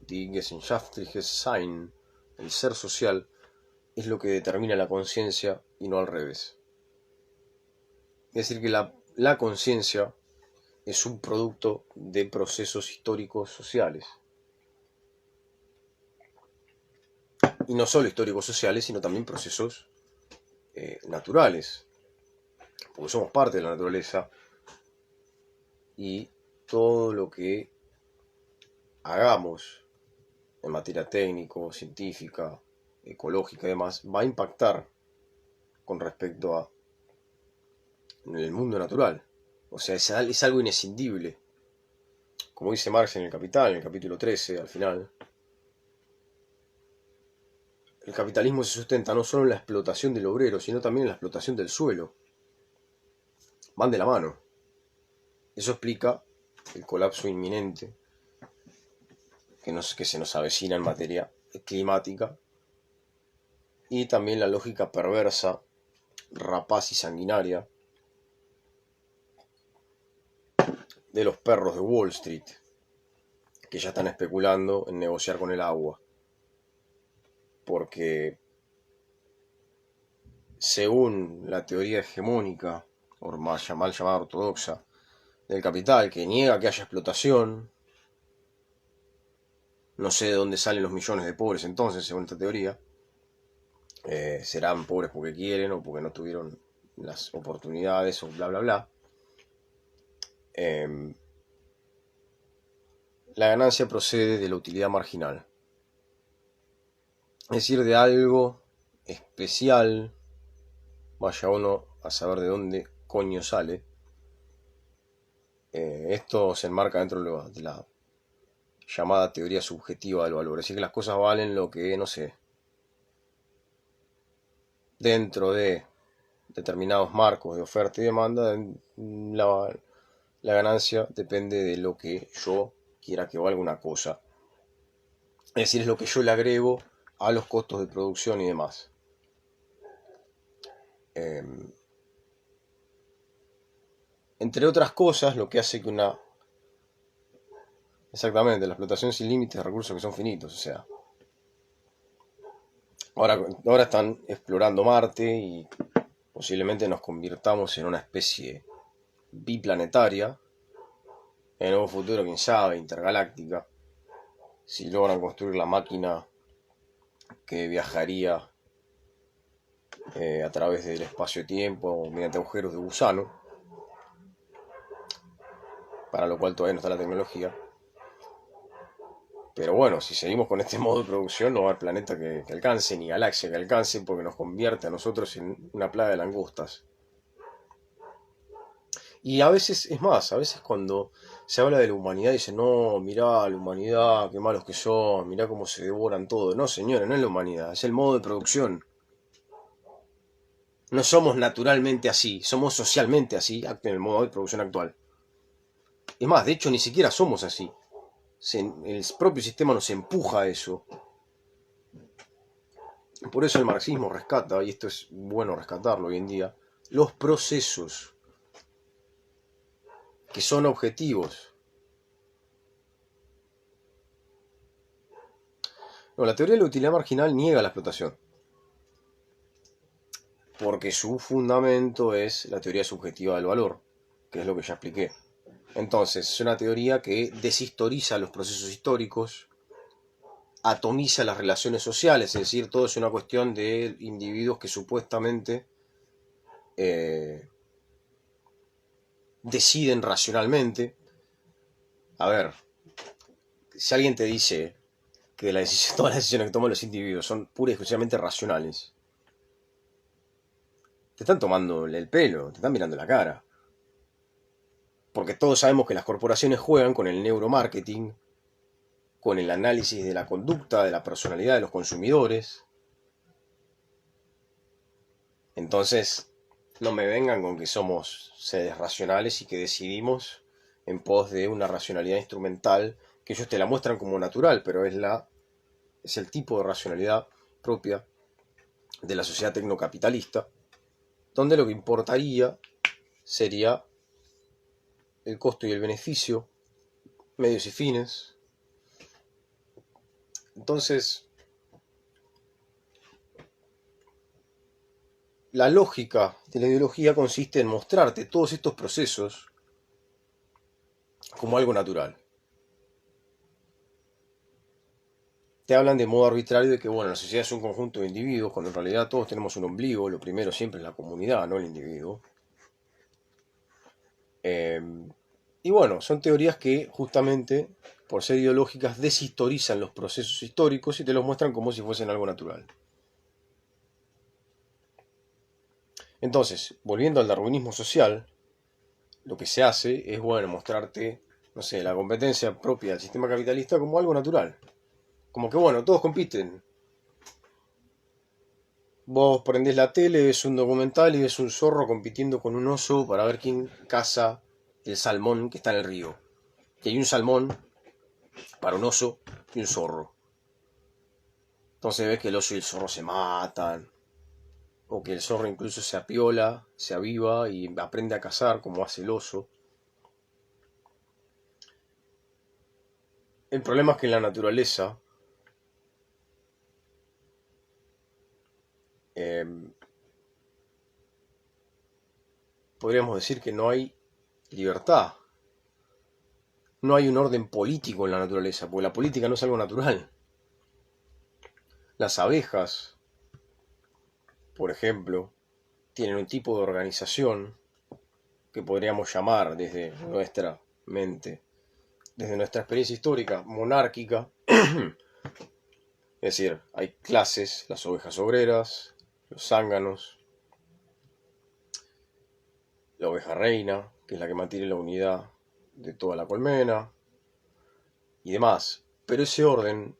die gesellschaftliches Sein, el ser social, es lo que determina la conciencia y no al revés. Es decir, que la conciencia es un producto de procesos históricos sociales. Y no solo históricos sociales, sino también procesos naturales. Porque somos parte de la naturaleza y todo lo que hagamos en materia técnico, científica, ecológica y demás, va a impactar con respecto a el mundo natural. O sea, es algo inescindible. Como dice Marx en El Capital, en el capítulo 13, al final, el capitalismo se sustenta no solo en la explotación del obrero, sino también en la explotación del suelo. Van de la mano. Eso explica el colapso inminente que se nos avecina en materia climática y también la lógica perversa, rapaz y sanguinaria de los perros de Wall Street, que ya están especulando en negociar con el agua. Porque según la teoría hegemónica, o mal llamada ortodoxa, del capital, que niega que haya explotación, no sé de dónde salen los millones de pobres entonces, según esta teoría, serán pobres porque quieren o porque no tuvieron las oportunidades o bla bla bla. La ganancia procede de la utilidad marginal, es decir, de algo especial, vaya uno a saber de dónde coño sale. Esto se enmarca dentro de la llamada teoría subjetiva del valor, es decir, que las cosas valen lo que, no sé, dentro de determinados marcos de oferta y demanda, la ganancia depende de lo que yo quiera que valga una cosa. Es decir, es lo que yo le agrego a los costos de producción y demás. Entre otras cosas, lo que hace que exactamente, la explotación sin límites de recursos que son finitos, o sea. Ahora están explorando Marte y posiblemente nos convirtamos en una especie biplanetaria, en un futuro, quién sabe, intergaláctica, si logran construir la máquina que viajaría a través del espacio-tiempo mediante agujeros de gusano, para lo cual todavía no está la tecnología. Pero bueno, si seguimos con este modo de producción no va a haber planeta que alcance, ni galaxia que alcance, porque nos convierte a nosotros en una plaga de langostas. Y a veces, es más, a veces cuando se habla de la humanidad dicen, no, mirá la humanidad, qué malos que son, mirá cómo se devoran todo. No, señores, no es la humanidad, es el modo de producción. No somos naturalmente así, somos socialmente así en el modo de producción actual. Es más, de hecho, ni siquiera somos así. El propio sistema nos empuja a eso. Por eso el marxismo rescata, y esto es bueno rescatarlo hoy en día, los procesos que son objetivos. No, la teoría de la utilidad marginal niega la explotación, porque su fundamento es la teoría subjetiva del valor, que es lo que ya expliqué. Entonces, es una teoría que deshistoriza los procesos históricos, atomiza las relaciones sociales, es decir, todo es una cuestión de individuos que supuestamente deciden racionalmente. A ver, si alguien te dice que todas las decisiones que toman los individuos son pura y exclusivamente racionales, te están tomando el pelo, te están mirando la cara. Porque todos sabemos que las corporaciones juegan con el neuromarketing, con el análisis de la conducta, de la personalidad de los consumidores, Entonces, no me vengan con que somos seres racionales y que decidimos en pos de una racionalidad instrumental que ellos te la muestran como natural, pero es el tipo de racionalidad propia de la sociedad tecnocapitalista, donde lo que importaría sería el costo y el beneficio, medios y fines. Entonces, la lógica de la ideología consiste en mostrarte todos estos procesos como algo natural. Te hablan de modo arbitrario de que, bueno, la sociedad es un conjunto de individuos, cuando en realidad todos tenemos un ombligo, lo primero siempre es la comunidad, no el individuo. Y bueno, son teorías que justamente, por ser ideológicas, deshistorizan los procesos históricos y te los muestran como si fuesen algo natural. Entonces, volviendo al darwinismo social, lo que se hace es, bueno, mostrarte, no sé, la competencia propia del sistema capitalista como algo natural. Como que, bueno, todos compiten. Vos prendés la tele, ves un documental y ves un zorro compitiendo con un oso para ver quién caza el salmón que está en el río. Que hay un salmón para un oso y un zorro. Entonces ves que el oso y el zorro se matan. O que el zorro incluso se apiola, se aviva y aprende a cazar como hace el oso. El problema es que en la naturaleza podríamos decir que no hay libertad. No hay un orden político en la naturaleza, porque la política no es algo natural. Las abejas, por ejemplo, tienen un tipo de organización que podríamos llamar desde nuestra mente, desde nuestra experiencia histórica, monárquica. Es decir, hay clases, las ovejas obreras, los zánganos, la oveja reina, que es la que mantiene la unidad de toda la colmena, y demás. Pero ese orden,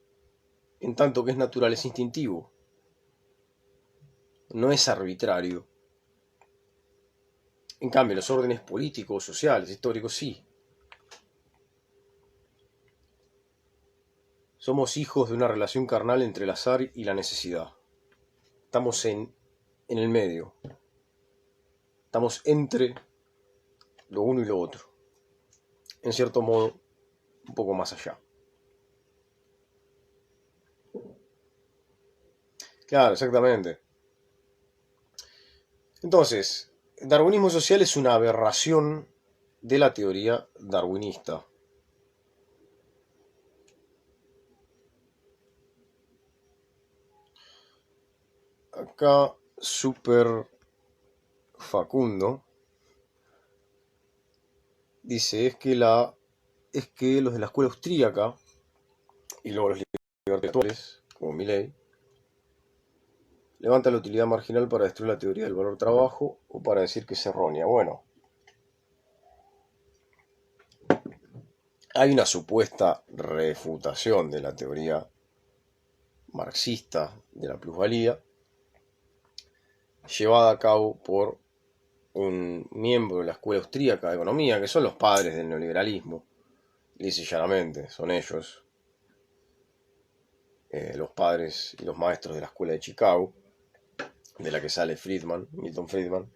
en tanto que es natural, es instintivo, no es arbitrario. En cambio, los órdenes políticos, sociales, históricos, sí. Somos hijos de una relación carnal entre el azar y la necesidad. Estamos en el medio. Estamos entre lo uno y lo otro. En cierto modo, un poco más allá. Claro, exactamente. Entonces, el darwinismo social es una aberración de la teoría darwinista. Acá, Super Facundo dice, es que los de la escuela austríaca y luego los libertarios, como Milley, levantan la utilidad marginal para destruir la teoría del valor trabajo o para decir que es errónea. Bueno, hay una supuesta refutación de la teoría marxista de la plusvalía llevada a cabo por un miembro de la escuela austríaca de economía, que son los padres del neoliberalismo, lisa y llanamente, son ellos, los padres y los maestros de la escuela de Chicago, de la que sale Friedman, Milton Friedman.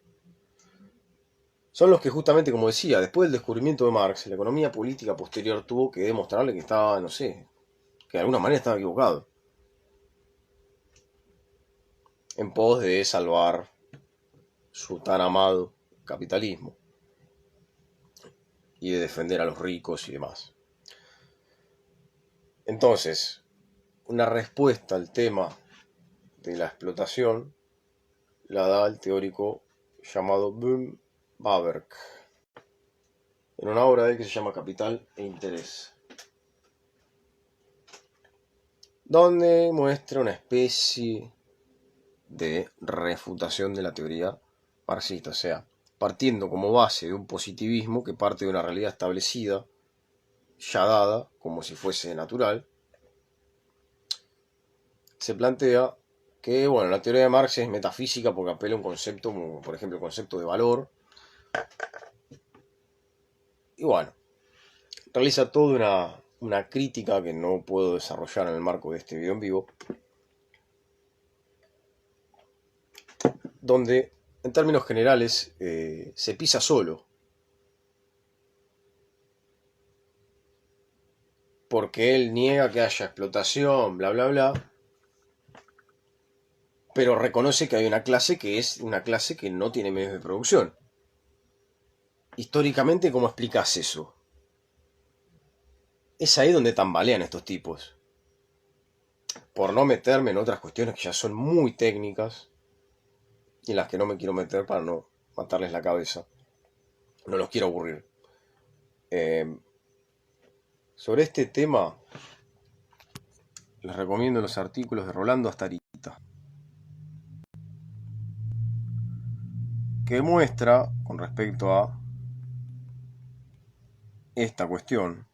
Son los que justamente, como decía, después del descubrimiento de Marx, la economía política posterior tuvo que demostrarle que estaba, no sé, que de alguna manera estaba equivocado, en pos de salvar su tan amado capitalismo y de defender a los ricos y demás. Entonces, una respuesta al tema de la explotación la da el teórico llamado Böhm-Bawerk en una obra de él que se llama Capital e Interés, donde muestra una especie de refutación de la teoría marxista, o sea, partiendo como base de un positivismo que parte de una realidad establecida, ya dada, como si fuese natural, se plantea Que bueno, la teoría de Marx es metafísica porque apela a un concepto, como por ejemplo el concepto de valor. Y bueno, realiza toda una crítica que no puedo desarrollar en el marco de este video en vivo, donde en términos generales se pisa solo, porque él niega que haya explotación, bla bla bla, pero reconoce que hay una clase que es una clase que no tiene medios de producción. Históricamente, ¿cómo explicas eso? Es ahí donde tambalean estos tipos. Por no meterme en otras cuestiones que ya son muy técnicas y en las que no me quiero meter para no matarles la cabeza. No los quiero aburrir. Sobre este tema les recomiendo los artículos de Rolando Astarita, que muestra con respecto a esta cuestión,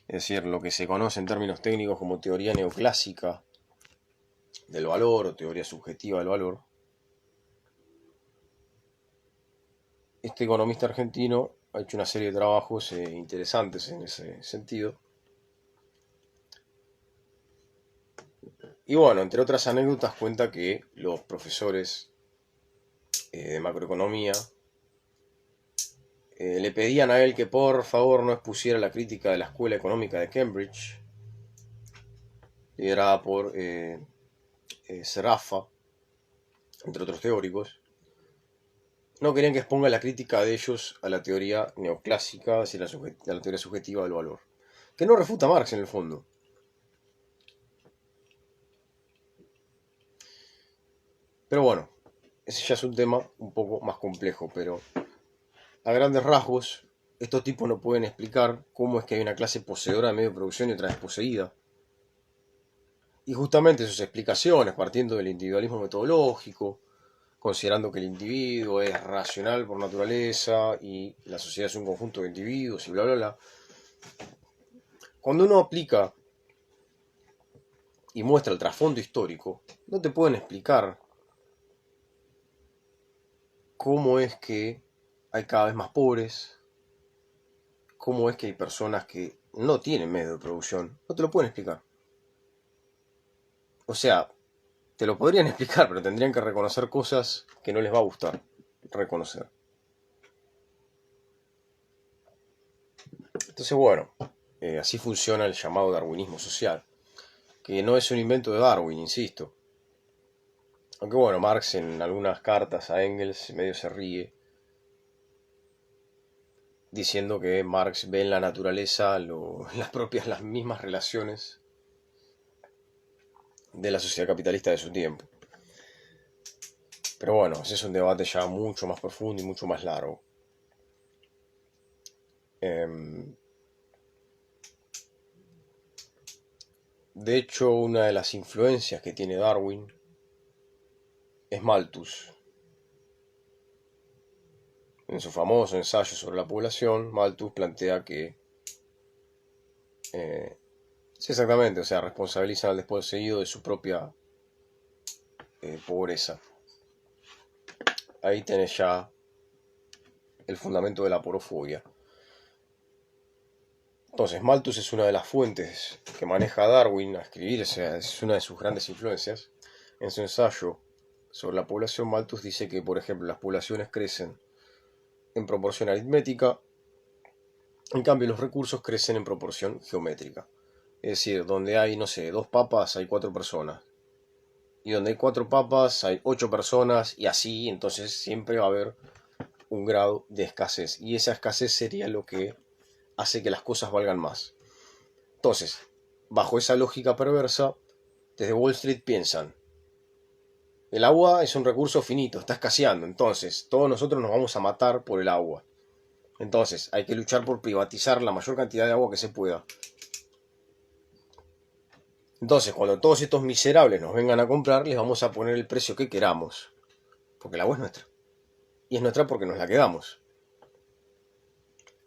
es decir, lo que se conoce en términos técnicos como teoría neoclásica del valor o teoría subjetiva del valor. Este economista argentino ha hecho una serie de trabajos interesantes en ese sentido. Y bueno, entre otras anécdotas cuenta que los profesores de macroeconomía le pedían a él que por favor no expusiera la crítica de la Escuela Económica de Cambridge, liderada por Serafa, entre otros teóricos. No querían que exponga la crítica de ellos a la teoría neoclásica, es decir, a la teoría subjetiva del valor, que no refuta a Marx en el fondo. Pero bueno, ese ya es un tema un poco más complejo, pero a grandes rasgos, estos tipos no pueden explicar cómo es que hay una clase poseedora de medio de producción y otra desposeída. Y justamente sus explicaciones, partiendo del individualismo metodológico, considerando que el individuo es racional por naturaleza y la sociedad es un conjunto de individuos y bla, bla, bla. Cuando uno aplica y muestra el trasfondo histórico, no te pueden explicar cómo es que hay cada vez más pobres, cómo es que hay personas que no tienen medio de producción. No te lo pueden explicar. O sea, te lo podrían explicar, pero tendrían que reconocer cosas que no les va a gustar reconocer. Entonces, bueno, así funciona el llamado darwinismo social, que no es un invento de Darwin, insisto. Aunque bueno, Marx en algunas cartas a Engels medio se ríe, diciendo que Marx ve en la naturaleza las mismas relaciones de la sociedad capitalista de su tiempo. Pero bueno, ese es un debate ya mucho más profundo y mucho más largo. De hecho, una de las influencias que tiene Darwin es Malthus. En su famoso ensayo sobre la población, Malthus plantea que sí, exactamente, o sea, responsabilizan al desposeído de su propia pobreza. Ahí tenés ya el fundamento de la porofobia. Entonces, Malthus es una de las fuentes que maneja Darwin a escribir, o sea, es una de sus grandes influencias. En su ensayo sobre la población, Malthus dice que, por ejemplo, las poblaciones crecen en proporción aritmética, en cambio los recursos crecen en proporción geométrica. Es decir, donde hay, no sé, 2 papas hay 4 personas. Y donde hay 4 papas hay 8 personas y así, entonces siempre va a haber un grado de escasez. Y esa escasez sería lo que hace que las cosas valgan más. Entonces, bajo esa lógica perversa, desde Wall Street piensan, el agua es un recurso finito, está escaseando, entonces todos nosotros nos vamos a matar por el agua. Entonces, hay que luchar por privatizar la mayor cantidad de agua que se pueda. Entonces, cuando todos estos miserables nos vengan a comprar, les vamos a poner el precio que queramos. Porque el agua es nuestra. Y es nuestra porque nos la quedamos.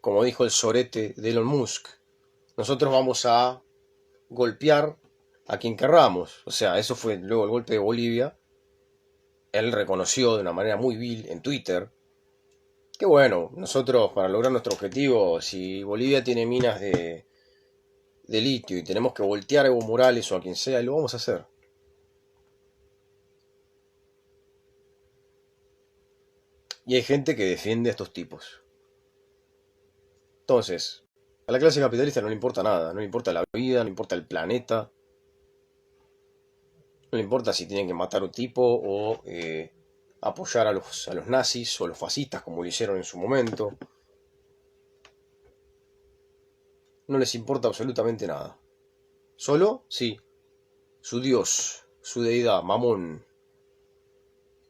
Como dijo el sorete de Elon Musk, nosotros vamos a golpear a quien querramos. O sea, eso fue luego el golpe de Bolivia. Él reconoció de una manera muy vil en Twitter que bueno, nosotros para lograr nuestro objetivo, si Bolivia tiene minas de litio y tenemos que voltear a Evo Morales o a quien sea, lo vamos a hacer. Y hay gente que defiende a estos tipos. Entonces, a la clase capitalista no le importa nada, no le importa la vida, no le importa el planeta, no le importa si tienen que matar a un tipo o apoyar a los nazis o a los fascistas como lo hicieron en su momento. No les importa absolutamente nada. Solo, sí, su dios, su deidad, Mamón,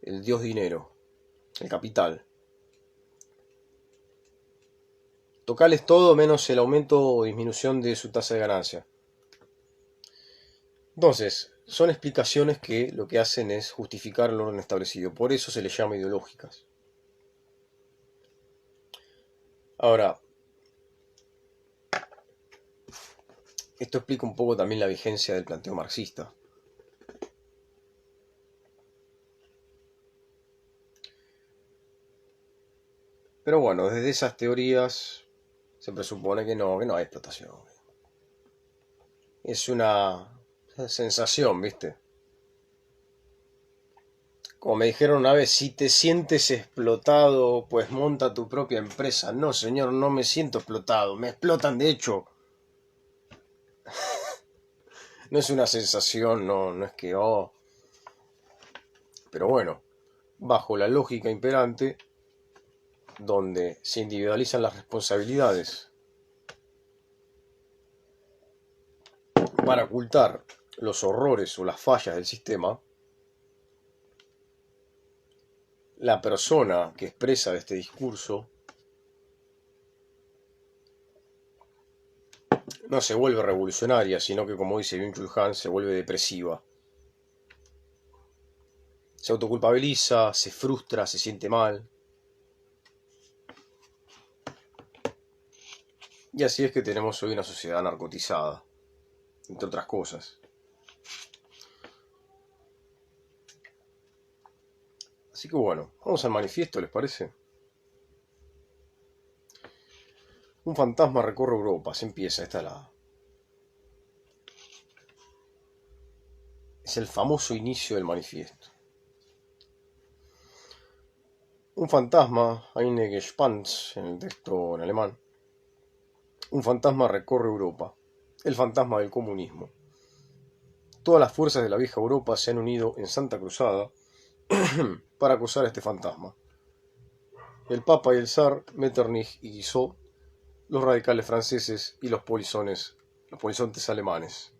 el dios dinero, el capital. Tocales todo menos el aumento o disminución de su tasa de ganancia. Entonces, son explicaciones que lo que hacen es justificar el orden establecido. Por eso se les llama ideológicas. Ahora, esto explica un poco también la vigencia del planteo marxista. Pero bueno, desde esas teorías se presupone que no hay explotación. Es una sensación, ¿viste? Como me dijeron una vez, si te sientes explotado, pues monta tu propia empresa. No, señor, no me siento explotado. Me explotan, de hecho. No es una sensación, no es que, oh. Pero bueno, bajo la lógica imperante, donde se individualizan las responsabilidades para ocultar los horrores o las fallas del sistema, la persona que expresa este discurso no se vuelve revolucionaria, sino que, como dice Byung-Chul Han, se vuelve depresiva. Se autoculpabiliza, se frustra, se siente mal. Y así es que tenemos hoy una sociedad narcotizada, entre otras cosas. Así que bueno, vamos al manifiesto, ¿les parece? Un fantasma recorre Europa, se empieza, es el famoso inicio del manifiesto. Un fantasma, eine Gespenst en el texto en alemán, un fantasma recorre Europa, el fantasma del comunismo. Todas las fuerzas de la vieja Europa se han unido en Santa Cruzada para acosar a este fantasma. El Papa y el Zar, Metternich y Guizot, los radicales franceses y los polizontes alemanes.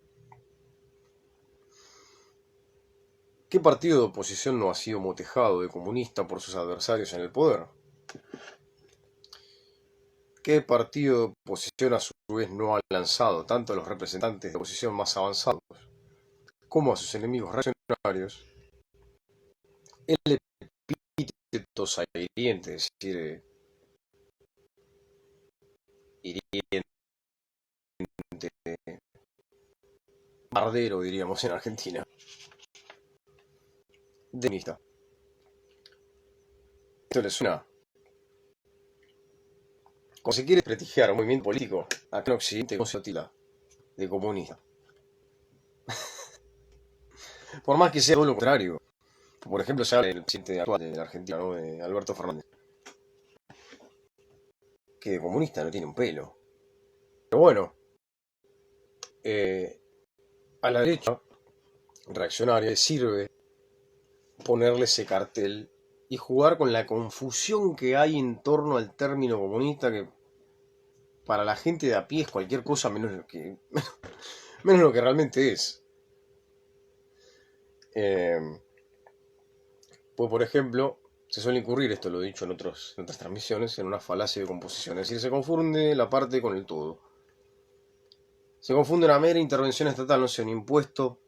¿Qué partido de oposición no ha sido motejado de comunista por sus adversarios en el poder? ¿Qué partido de oposición a su vez no ha lanzado tanto a los representantes de oposición más avanzados como a sus enemigos reaccionarios el epíteto sahiriente, es decir, hiriente, bardero diríamos en Argentina, de comunista? Esto le suena. Como se quiere prestigiar un movimiento político acá en Occidente con se tila de comunista. Por más que sea todo lo contrario. Por ejemplo, se habla del presidente actual de la Argentina, ¿no? De Alberto Fernández, que de comunista no tiene un pelo. Pero bueno, a la derecha reaccionaria le sirve ponerle ese cartel y jugar con la confusión que hay en torno al término comunista, que para la gente de a pie es cualquier cosa menos menos lo que realmente es. Pues por ejemplo, se suele incurrir, esto lo he dicho en otras transmisiones, en una falacia de composición. Es decir, se confunde la parte con el todo. Se confunde una mera intervención estatal, no sea un impuesto,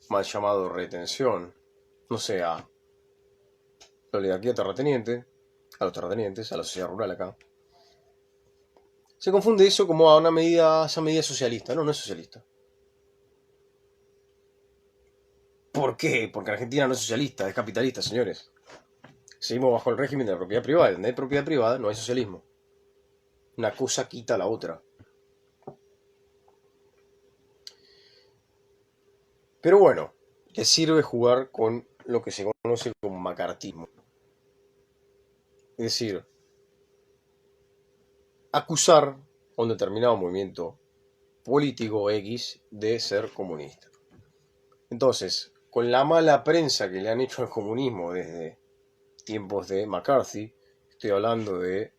mal llamado retención, no sea la oligarquía terrateniente, a los terratenientes, a la sociedad rural acá. Se confunde eso como a esa medida socialista. No, no es socialista. ¿Por qué? Porque Argentina no es socialista, es capitalista, señores. Seguimos bajo el régimen de la propiedad privada. Donde hay propiedad privada no hay socialismo. Una cosa quita a la otra. Pero bueno, les sirve jugar con lo que se conoce como macartismo. Es decir, acusar a un determinado movimiento político X de ser comunista. Entonces, con la mala prensa que le han hecho al comunismo desde tiempos de McCarthy, estoy hablando de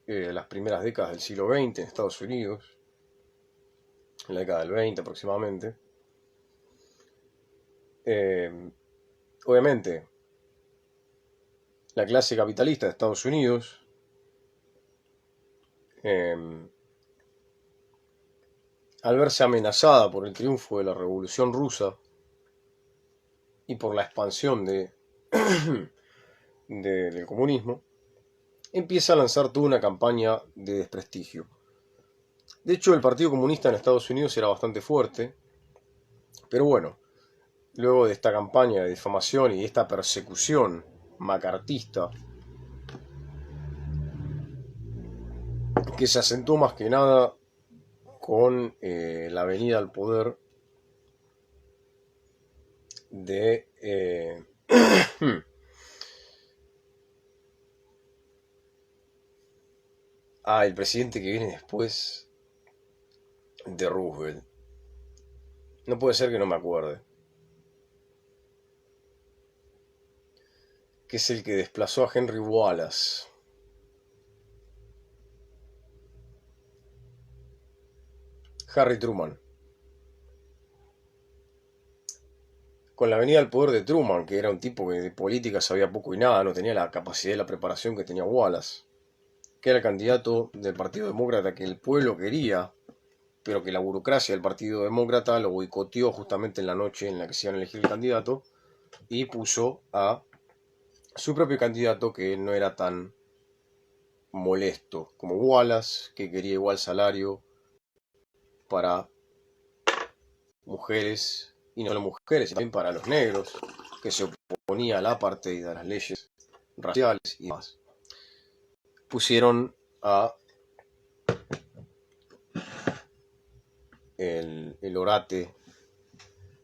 las primeras décadas del siglo XX en Estados Unidos, en la década del 20 aproximadamente, obviamente la clase capitalista de Estados Unidos al verse amenazada por el triunfo de la Revolución Rusa y por la expansión del comunismo, empieza a lanzar toda una campaña de desprestigio. De hecho, el Partido Comunista en Estados Unidos era bastante fuerte, pero bueno, luego de esta campaña de difamación y de esta persecución macartista, que se acentuó más que nada con la venida al poder de el presidente que viene después de Roosevelt. No puede ser que no me acuerde. Que es el que desplazó a Henry Wallace. Harry Truman. Con la venida al poder de Truman, que era un tipo que de política sabía poco y nada, no tenía la capacidad y la preparación que tenía Wallace, que era el candidato del Partido Demócrata que el pueblo quería, pero que la burocracia del Partido Demócrata lo boicoteó justamente en la noche en la que se iban a elegir el candidato y puso a su propio candidato, que no era tan molesto como Wallace, que quería igual salario para mujeres, y no solo mujeres, sino también para los negros, que se oponía al apartheid, a las leyes raciales y demás. Pusieron a el orate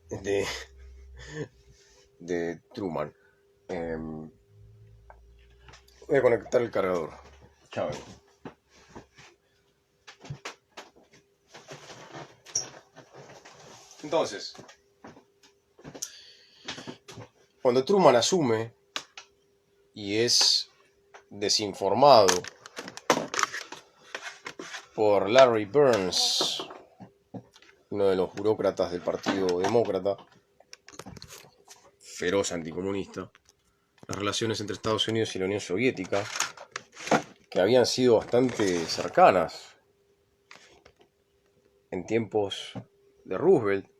de Truman. Voy a conectar el cargador. Chao. Entonces, cuando Truman asume y es desinformado por Larry Burns, uno de los burócratas del Partido Demócrata, feroz anticomunista, las relaciones entre Estados Unidos y la Unión Soviética, que habían sido bastante cercanas en tiempos de Roosevelt.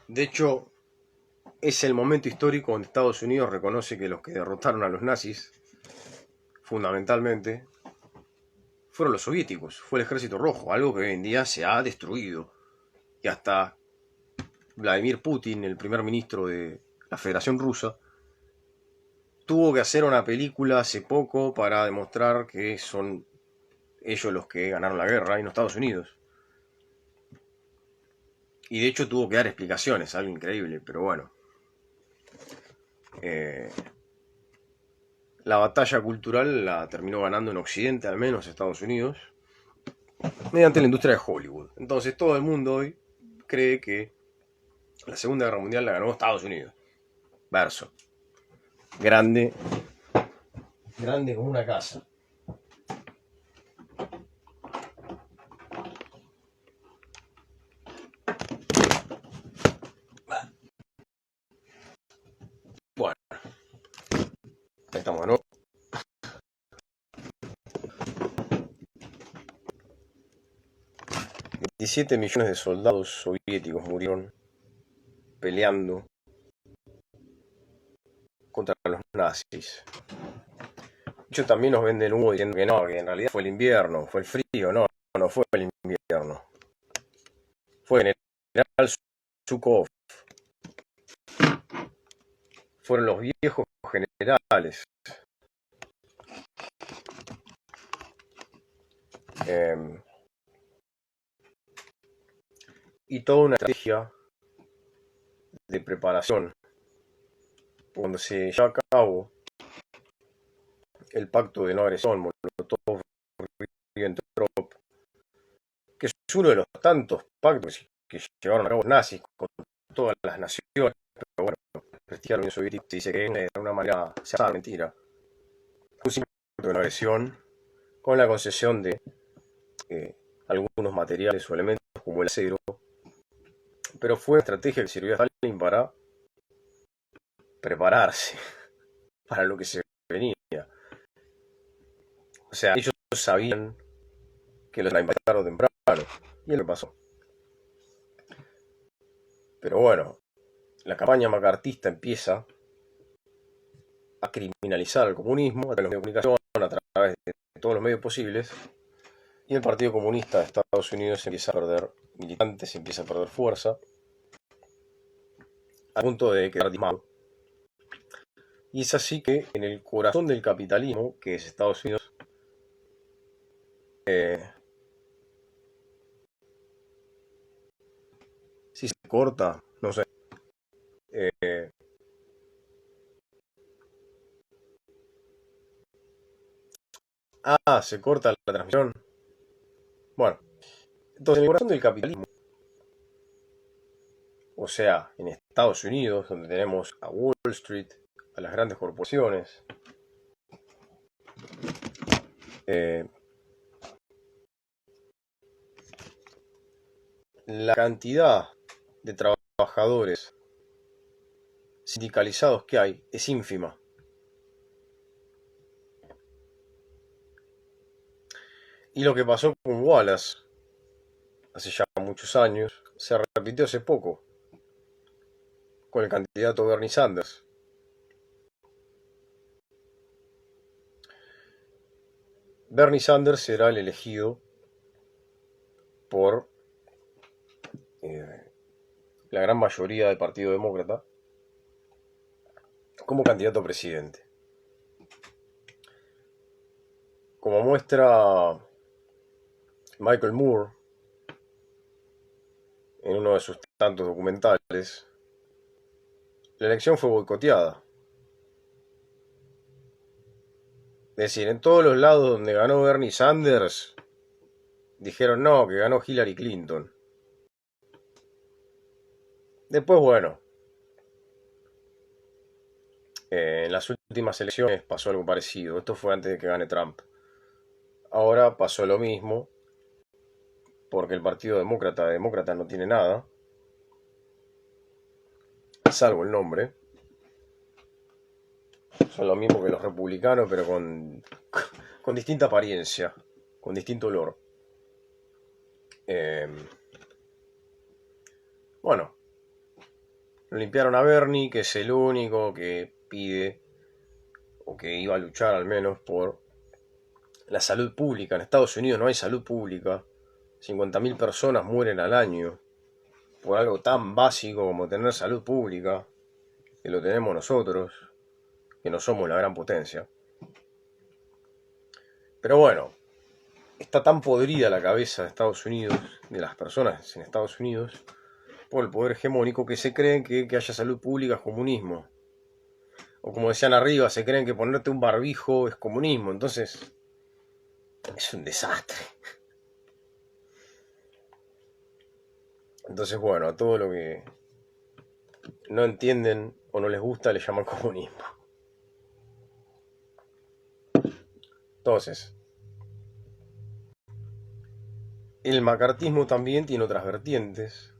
De hecho, es el momento histórico donde Estados Unidos reconoce que los que derrotaron a los nazis, fundamentalmente, fueron los soviéticos, fue el Ejército Rojo, algo que hoy en día se ha destruido. Y hasta Vladimir Putin, el primer ministro de la Federación Rusa, tuvo que hacer una película hace poco para demostrar que son ellos los que ganaron la guerra y no Estados Unidos. Y de hecho tuvo que dar explicaciones, algo increíble, pero bueno. La batalla cultural la terminó ganando en Occidente, al menos Estados Unidos, mediante la industria de Hollywood. Entonces todo el mundo hoy cree que la Segunda Guerra Mundial la ganó Estados Unidos. Verso. Grande. Grande como una casa. Bueno, ahí estamos, ¿no? 27 millones de soldados soviéticos murieron peleando contra los nazis. De hecho, también nos venden humo diciendo que no, que en realidad fue el invierno, fue el frío. No, no fue el invierno. Fue el general Zhukov, fueron los viejos generales. Y toda una estrategia de preparación cuando se lleva a cabo el pacto de no agresión, Molotov-Ribbentrop, que es uno de los tantos pactos que llevaron a cabo los nazis con todas las naciones, pero bueno, prestigio de la Unión Soviética se dice que de alguna manera se hace mentira. Un simple pacto de no agresión con la concesión de algunos materiales o elementos como el acero, pero fue una estrategia que sirvió a Stalin para prepararse para lo que se venía. O sea, ellos sabían que los impactaron temprano, y es lo que pasó. Pero bueno, la campaña macartista empieza a criminalizar al comunismo a través de los medios de comunicación, a través de todos los medios posibles, y el Partido Comunista de Estados Unidos empieza a perder militantes, empieza a perder fuerza, al punto de quedar diezmado. Y es así que en el corazón del capitalismo, que es Estados Unidos, si se corta, no sé. Se corta la transmisión. Bueno, entonces en el corazón del capitalismo, o sea, en Estados Unidos, donde tenemos a Wall Street, a las grandes corporaciones, la cantidad de trabajadores sindicalizados que hay es ínfima. Y lo que pasó con Wallace hace ya muchos años se repitió hace poco con el candidato Bernie Sanders. Bernie Sanders será el elegido por la gran mayoría del Partido Demócrata como candidato a presidente. Como muestra Michael Moore en uno de sus tantos documentales, la elección fue boicoteada. Es decir, en todos los lados donde ganó Bernie Sanders, dijeron no, que ganó Hillary Clinton. Después, bueno, en las últimas elecciones pasó algo parecido. Esto fue antes de que gane Trump. Ahora pasó lo mismo, porque el Partido Demócrata no tiene nada, salvo el nombre. Son lo mismo que los republicanos, pero con distinta apariencia, con distinto olor. Bueno, lo limpiaron a Bernie, que es el único que pide, o que iba a luchar al menos, por la salud pública. En Estados Unidos no hay salud pública. 50.000 personas mueren al año por algo tan básico como tener salud pública, que lo tenemos nosotros, que no somos la gran potencia. Pero bueno, está tan podrida la cabeza de Estados Unidos, de las personas en Estados Unidos, por el poder hegemónico, que se creen que haya salud pública es comunismo. O como decían arriba, se creen que ponerte un barbijo es comunismo. Entonces, es un desastre. Entonces, bueno, a todo lo que no entienden o no les gusta le llaman comunismo. Entonces, el macartismo también tiene otras vertientes,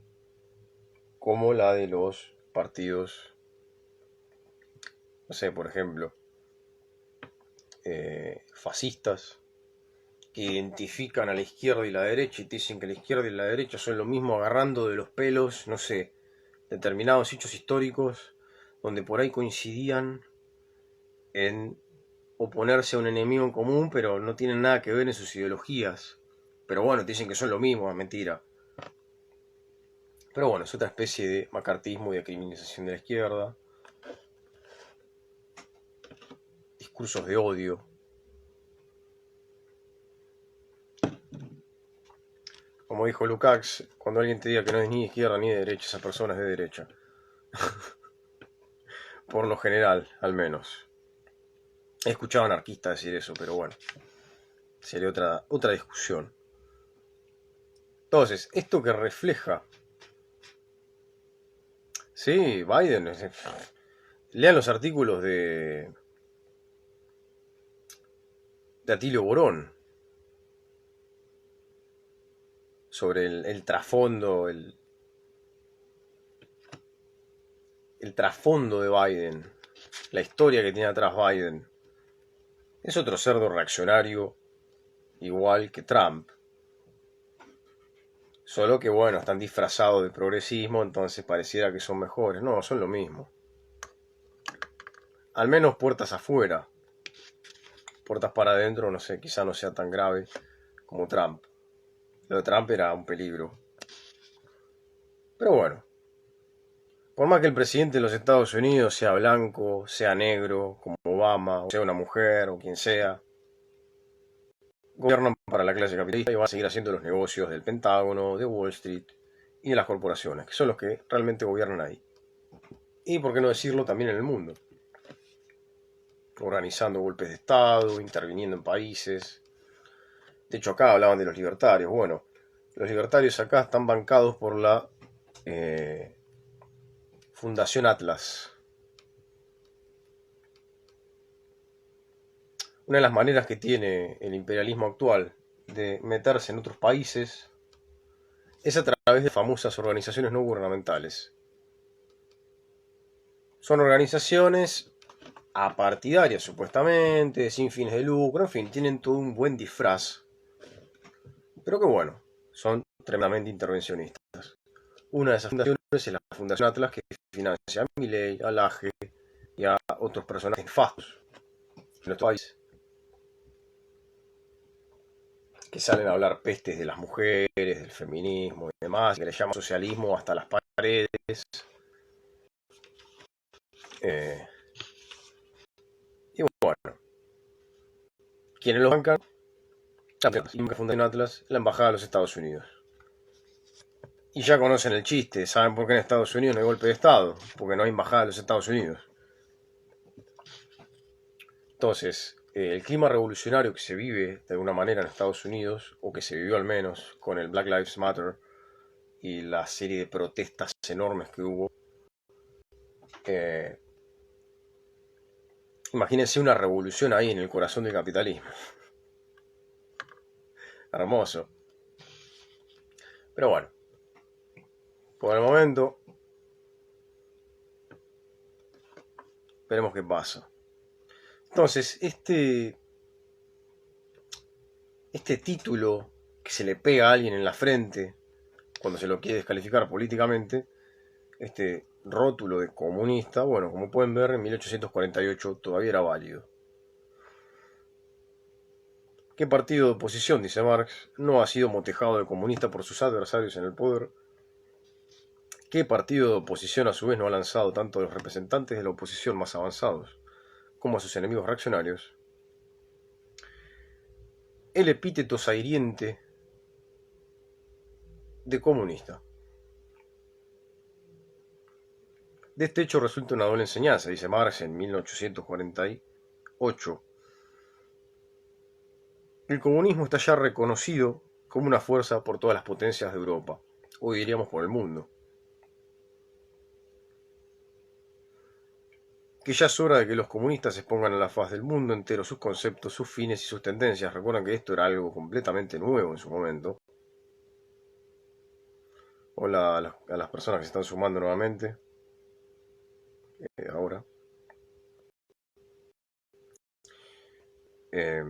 como la de los partidos, no sé, por ejemplo, fascistas, que identifican a la izquierda y la derecha y te dicen que la izquierda y la derecha son lo mismo, agarrando de los pelos, no sé, determinados hechos históricos donde por ahí coincidían en oponerse a un enemigo en común, pero no tienen nada que ver en sus ideologías. Pero bueno, te dicen que son lo mismo, es mentira. Pero bueno, es otra especie de macartismo y de criminalización de la izquierda, discursos de odio. Como dijo Lukács, cuando alguien te diga que no es ni de izquierda ni de derecha, esa persona es de derecha. Por lo general, al menos. He escuchado anarquistas decir eso, pero bueno, sería otra discusión. Entonces, esto que refleja... Sí, Biden... Lean los artículos de Atilio Borón sobre el trasfondo, el trasfondo de Biden, la historia que tiene atrás Biden. Es otro cerdo reaccionario, igual que Trump. Solo que, bueno, están disfrazados de progresismo, entonces pareciera que son mejores. No, son lo mismo. Al menos puertas afuera. Puertas para adentro, no sé, quizá no sea tan grave como Trump. Lo de Trump era un peligro. Pero bueno, por más que el presidente de los Estados Unidos sea blanco, sea negro, como Obama, o sea una mujer, o quien sea, gobiernan para la clase capitalista y van a seguir haciendo los negocios del Pentágono, de Wall Street y de las corporaciones, que son los que realmente gobiernan ahí. Y por qué no decirlo también en el mundo. Organizando golpes de Estado, interviniendo en países. De hecho, acá hablaban de los libertarios. Bueno, los libertarios acá están bancados por la Fundación Atlas. Una de las maneras que tiene el imperialismo actual de meterse en otros países es a través de famosas organizaciones no gubernamentales. Son organizaciones apartidarias supuestamente, sin fines de lucro, en fin, tienen todo un buen disfraz. Pero que bueno, son tremendamente intervencionistas. Una de esas fundaciones es la Fundación Atlas, que financia a Milei, a Laje y a otros personajes nefastos en nuestro país, que salen a hablar pestes de las mujeres, del feminismo y demás, que le llaman socialismo hasta las paredes. Eh, y bueno, quienes lo bancan, la Fundación Atlas, la Embajada de los Estados Unidos. Y ya conocen el chiste, ¿saben por qué en Estados Unidos no hay golpe de Estado? Porque no hay embajada de los Estados Unidos. Entonces, el clima revolucionario que se vive de alguna manera en Estados Unidos, o que se vivió al menos con el Black Lives Matter y la serie de protestas enormes que hubo, imagínense una revolución ahí en el corazón del capitalismo. Hermoso. Pero bueno, por el momento, veremos qué pasa. Entonces, este título que se le pega a alguien en la frente cuando se lo quiere descalificar políticamente, este rótulo de comunista, bueno, como pueden ver, en 1848 todavía era válido. ¿Qué partido de oposición, dice Marx, no ha sido motejado de comunista por sus adversarios en el poder? ¿Qué partido de oposición a su vez no ha lanzado tanto a los representantes de la oposición más avanzados como a sus enemigos reaccionarios el epíteto sahiriente de comunista? De este hecho resulta una doble enseñanza, dice Marx en 1848. El comunismo está ya reconocido como una fuerza por todas las potencias de Europa, hoy diríamos por el mundo. Que ya es hora de que los comunistas expongan a la faz del mundo entero sus conceptos, sus fines y sus tendencias. Recuerdan que esto era algo completamente nuevo en su momento. Hola a las personas que se están sumando nuevamente. Ahora. Ya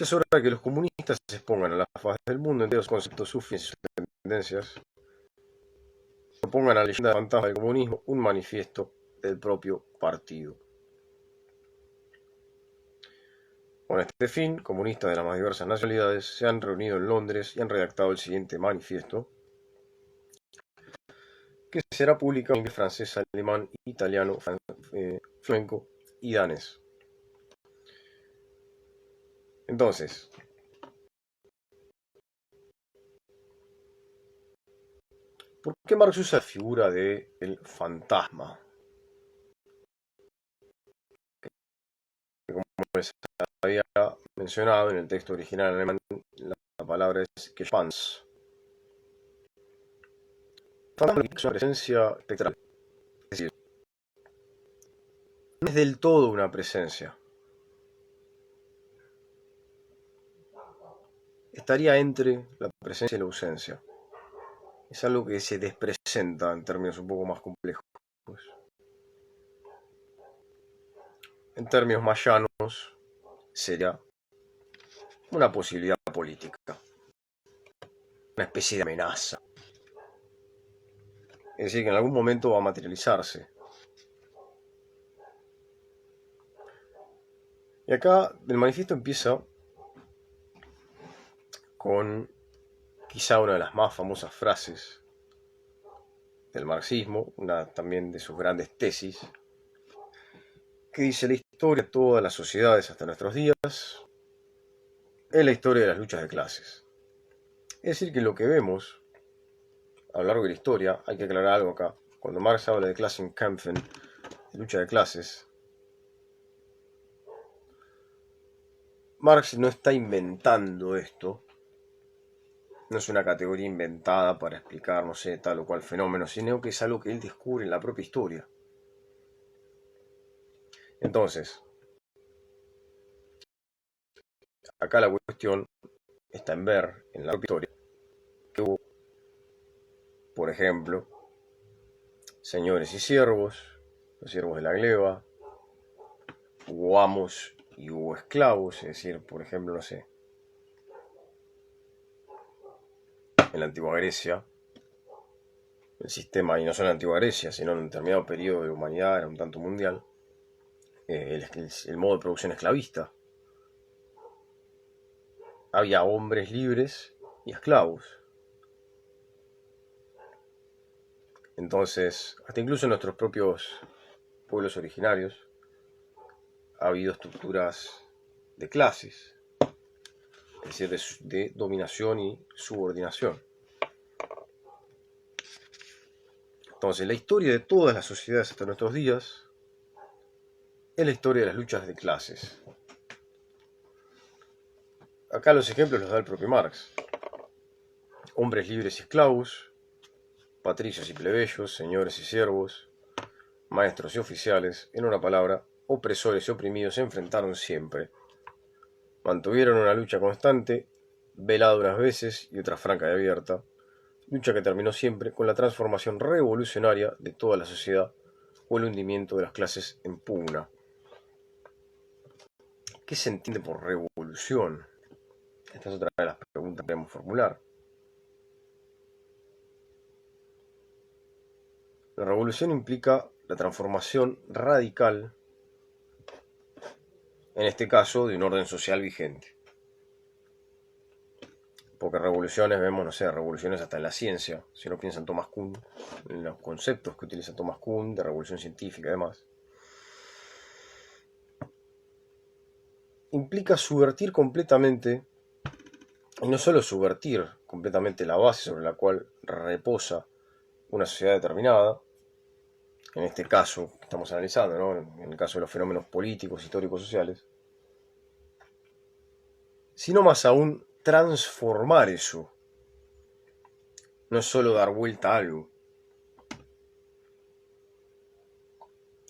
es hora de que los comunistas expongan a la faz del mundo entero sus conceptos, sus fines y sus tendencias. Propongan a la leyenda fantasma del comunismo un manifiesto del propio partido. Con este fin, comunistas de las más diversas nacionalidades se han reunido en Londres y han redactado el siguiente manifiesto. que será publicado en inglés, francés, alemán, italiano, flamenco y danés. Entonces, ¿por qué Marx usa la figura del fantasma? Como les había mencionado en el texto original alemán, la palabra es Gespenst. Fantasma es una presencia espectral. Es decir, no es del todo una presencia. Estaría entre la presencia y la ausencia. Es algo que se despresenta en términos un poco más complejos. En términos más llanos, sería una posibilidad política, una especie de amenaza. Es decir, que en algún momento va a materializarse. Y acá el manifiesto empieza con quizá una de las más famosas frases del marxismo, una también de sus grandes tesis, que dice: la historia de todas las sociedades hasta nuestros días es la historia de las luchas de clases. Es decir, que lo que vemos a lo largo de la historia, hay que aclarar algo acá, cuando Marx habla de Klassenkämpfen, de lucha de clases, Marx no está inventando esto, no es una categoría inventada para explicar, no sé, tal o cual fenómeno, sino que es algo que él descubre en la propia historia. Entonces, acá la cuestión está en ver en la propia historia que hubo, por ejemplo, señores y siervos, los siervos de la gleba, hubo amos y hubo esclavos, es decir, por ejemplo, no sé, en la antigua Grecia, el sistema, y no solo en la antigua Grecia, sino en un determinado periodo de la humanidad, era un tanto mundial, el modo de producción esclavista. Había hombres libres y esclavos. Entonces, hasta incluso en nuestros propios pueblos originarios, ha habido estructuras de clases, es decir, de dominación y subordinación. Entonces, la historia de todas las sociedades hasta nuestros días es la historia de las luchas de clases. Acá los ejemplos los da el propio Marx. Hombres libres y esclavos, patricios y plebeyos, señores y siervos, maestros y oficiales, en una palabra, opresores y oprimidos se enfrentaron siempre. Mantuvieron una lucha constante, velada unas veces y otras franca y abierta, lucha que terminó siempre con la transformación revolucionaria de toda la sociedad o el hundimiento de las clases en pugna. ¿Qué se entiende por revolución? Esta es otra de las preguntas que debemos formular. La revolución implica la transformación radical, en este caso, de un orden social vigente. Porque revoluciones vemos, no sé, revoluciones hasta en la ciencia. Si uno piensa en Thomas Kuhn, en los conceptos que utiliza Thomas Kuhn de revolución científica y demás, implica subvertir completamente, y no solo subvertir completamente la base sobre la cual reposa una sociedad determinada, en este caso que estamos analizando, ¿no? En el caso de los fenómenos políticos, históricos, sociales, sino más aún transformar eso. No es solo dar vuelta a algo.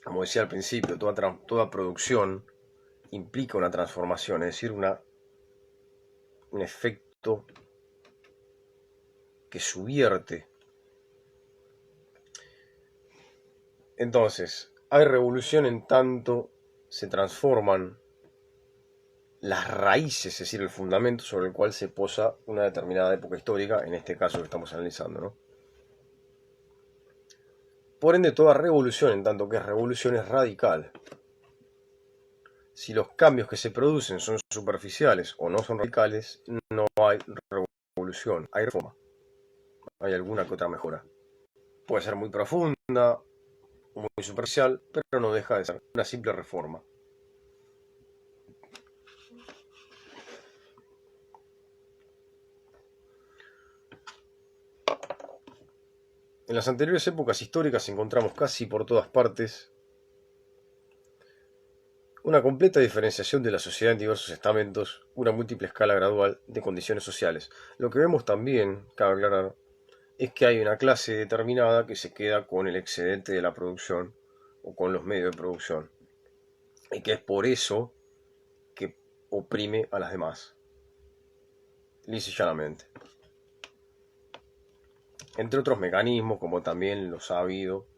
Como decía al principio, toda producción implica una transformación, es decir, un efecto que subvierte. Entonces, hay revolución en tanto se transforman las raíces, es decir, el fundamento sobre el cual se posa una determinada época histórica, en este caso que estamos analizando, ¿no? Por ende, toda revolución, en tanto que es revolución, es radical. Si los cambios que se producen son superficiales o no son radicales, no hay revolución, hay reforma, hay alguna que otra mejora. Puede ser muy profunda, muy superficial, pero no deja de ser una simple reforma. En las anteriores épocas históricas encontramos casi por todas partes una completa diferenciación de la sociedad en diversos estamentos, una múltiple escala gradual de condiciones sociales. Lo que vemos también, cabe aclarar, es que hay una clase determinada que se queda con el excedente de la producción o con los medios de producción, y que es por eso que oprime a las demás, lisa y llanamente. Entre otros mecanismos, como también los ha habido,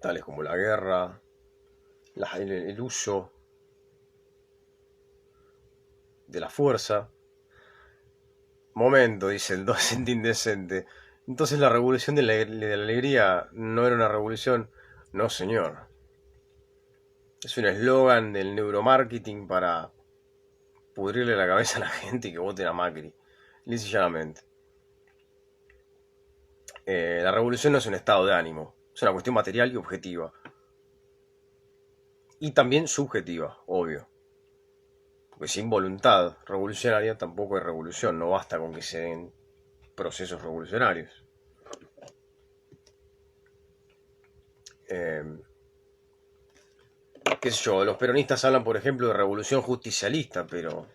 tales como la guerra, el uso de la fuerza. Momento, dice el docente indecente. Entonces la revolución de la alegría no era una revolución. No, señor. Es un eslogan del neuromarketing para pudrirle la cabeza a la gente y que voten a Macri. Lisa y llanamente. La revolución no es un estado de ánimo. Es una cuestión material y objetiva. Y también subjetiva, obvio. Porque sin voluntad revolucionaria tampoco hay revolución. No basta con que se den procesos revolucionarios. Qué sé yo, los peronistas hablan, por ejemplo, de revolución justicialista, pero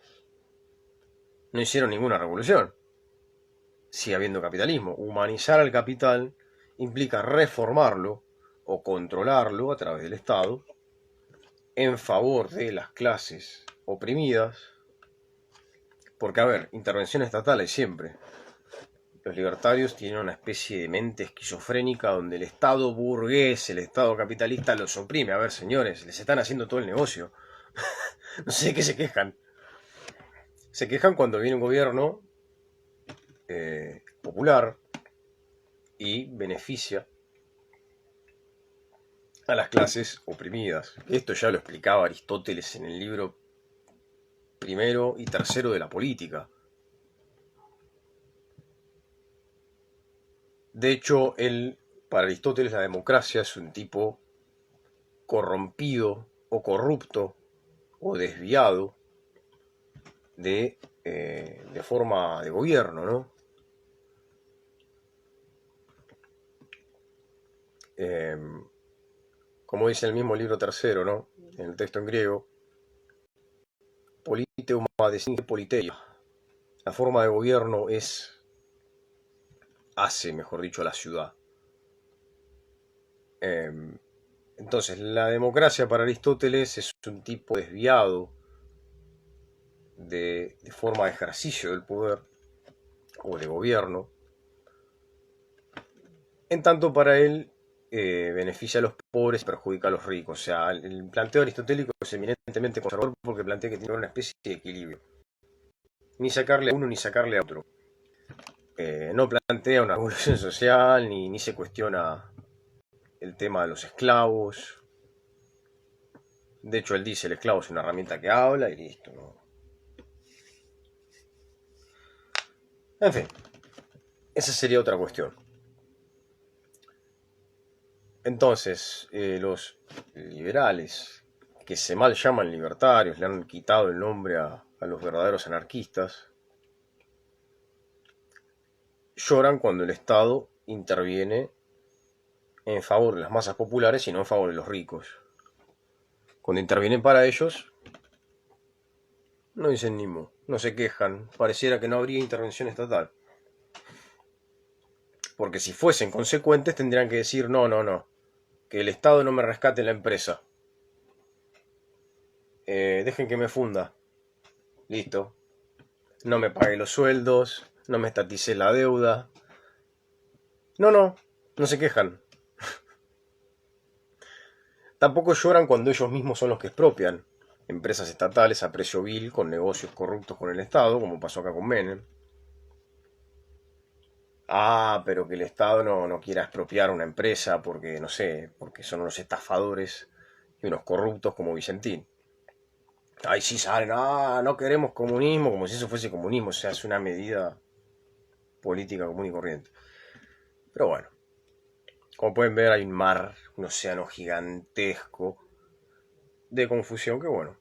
no hicieron ninguna revolución. Sigue habiendo capitalismo. Humanizar al capital implica reformarlo o controlarlo a través del Estado en favor de las clases oprimidas. Porque, a ver, intervención estatal hay siempre. Los libertarios tienen una especie de mente esquizofrénica donde el Estado burgués, el Estado capitalista los oprime. A ver, señores, les están haciendo todo el negocio. No sé de qué se quejan. Se quejan cuando viene un gobierno popular y beneficia a las clases oprimidas. Esto ya lo explicaba Aristóteles en el libro primero y tercero de la política. De hecho, para Aristóteles la democracia es un tipo corrompido o corrupto o desviado de forma de gobierno, ¿no? Como dice el mismo libro tercero, ¿no? En el texto en griego, politeuma desinge politeia. La forma de gobierno hace, mejor dicho, a la ciudad. Entonces, la democracia para Aristóteles es un tipo desviado de forma de ejercicio del poder o de gobierno, en tanto para él beneficia a los pobres y perjudica a los ricos. O sea, el planteo aristotélico es eminentemente conservador porque plantea que tiene que haber una especie de equilibrio. Ni sacarle a uno ni sacarle a otro. No plantea una revolución social ni se cuestiona el tema de los esclavos. De hecho, él dice, el esclavo es una herramienta que habla y listo, ¿no? En fin, esa sería otra cuestión. Entonces, los liberales, que se mal llaman libertarios, le han quitado el nombre a los verdaderos anarquistas, lloran cuando el Estado interviene en favor de las masas populares y no en favor de los ricos. Cuando intervienen para ellos, no dicen ni mu, no se quejan, pareciera que no habría intervención estatal. Porque si fuesen consecuentes tendrían que decir, no, que el Estado no me rescate la empresa. Dejen que me funda. Listo. No me pague los sueldos, no me estatice la deuda. No se quejan. Tampoco lloran cuando ellos mismos son los que expropian empresas estatales a precio vil con negocios corruptos con el Estado, como pasó acá con Menem. Pero que el Estado no quiera expropiar una empresa porque, no sé, porque son unos estafadores y unos corruptos como Vicentín. Ahí sí salen, no queremos comunismo, como si eso fuese comunismo, o sea, es una medida política común y corriente. Pero bueno, Como pueden ver, hay un mar, un océano gigantesco de confusión que, bueno,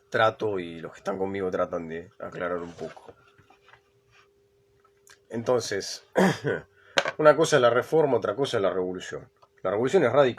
trato y los que están conmigo tratan de aclarar un poco. Entonces, una cosa es la reforma, otra cosa es la revolución. La revolución es radical.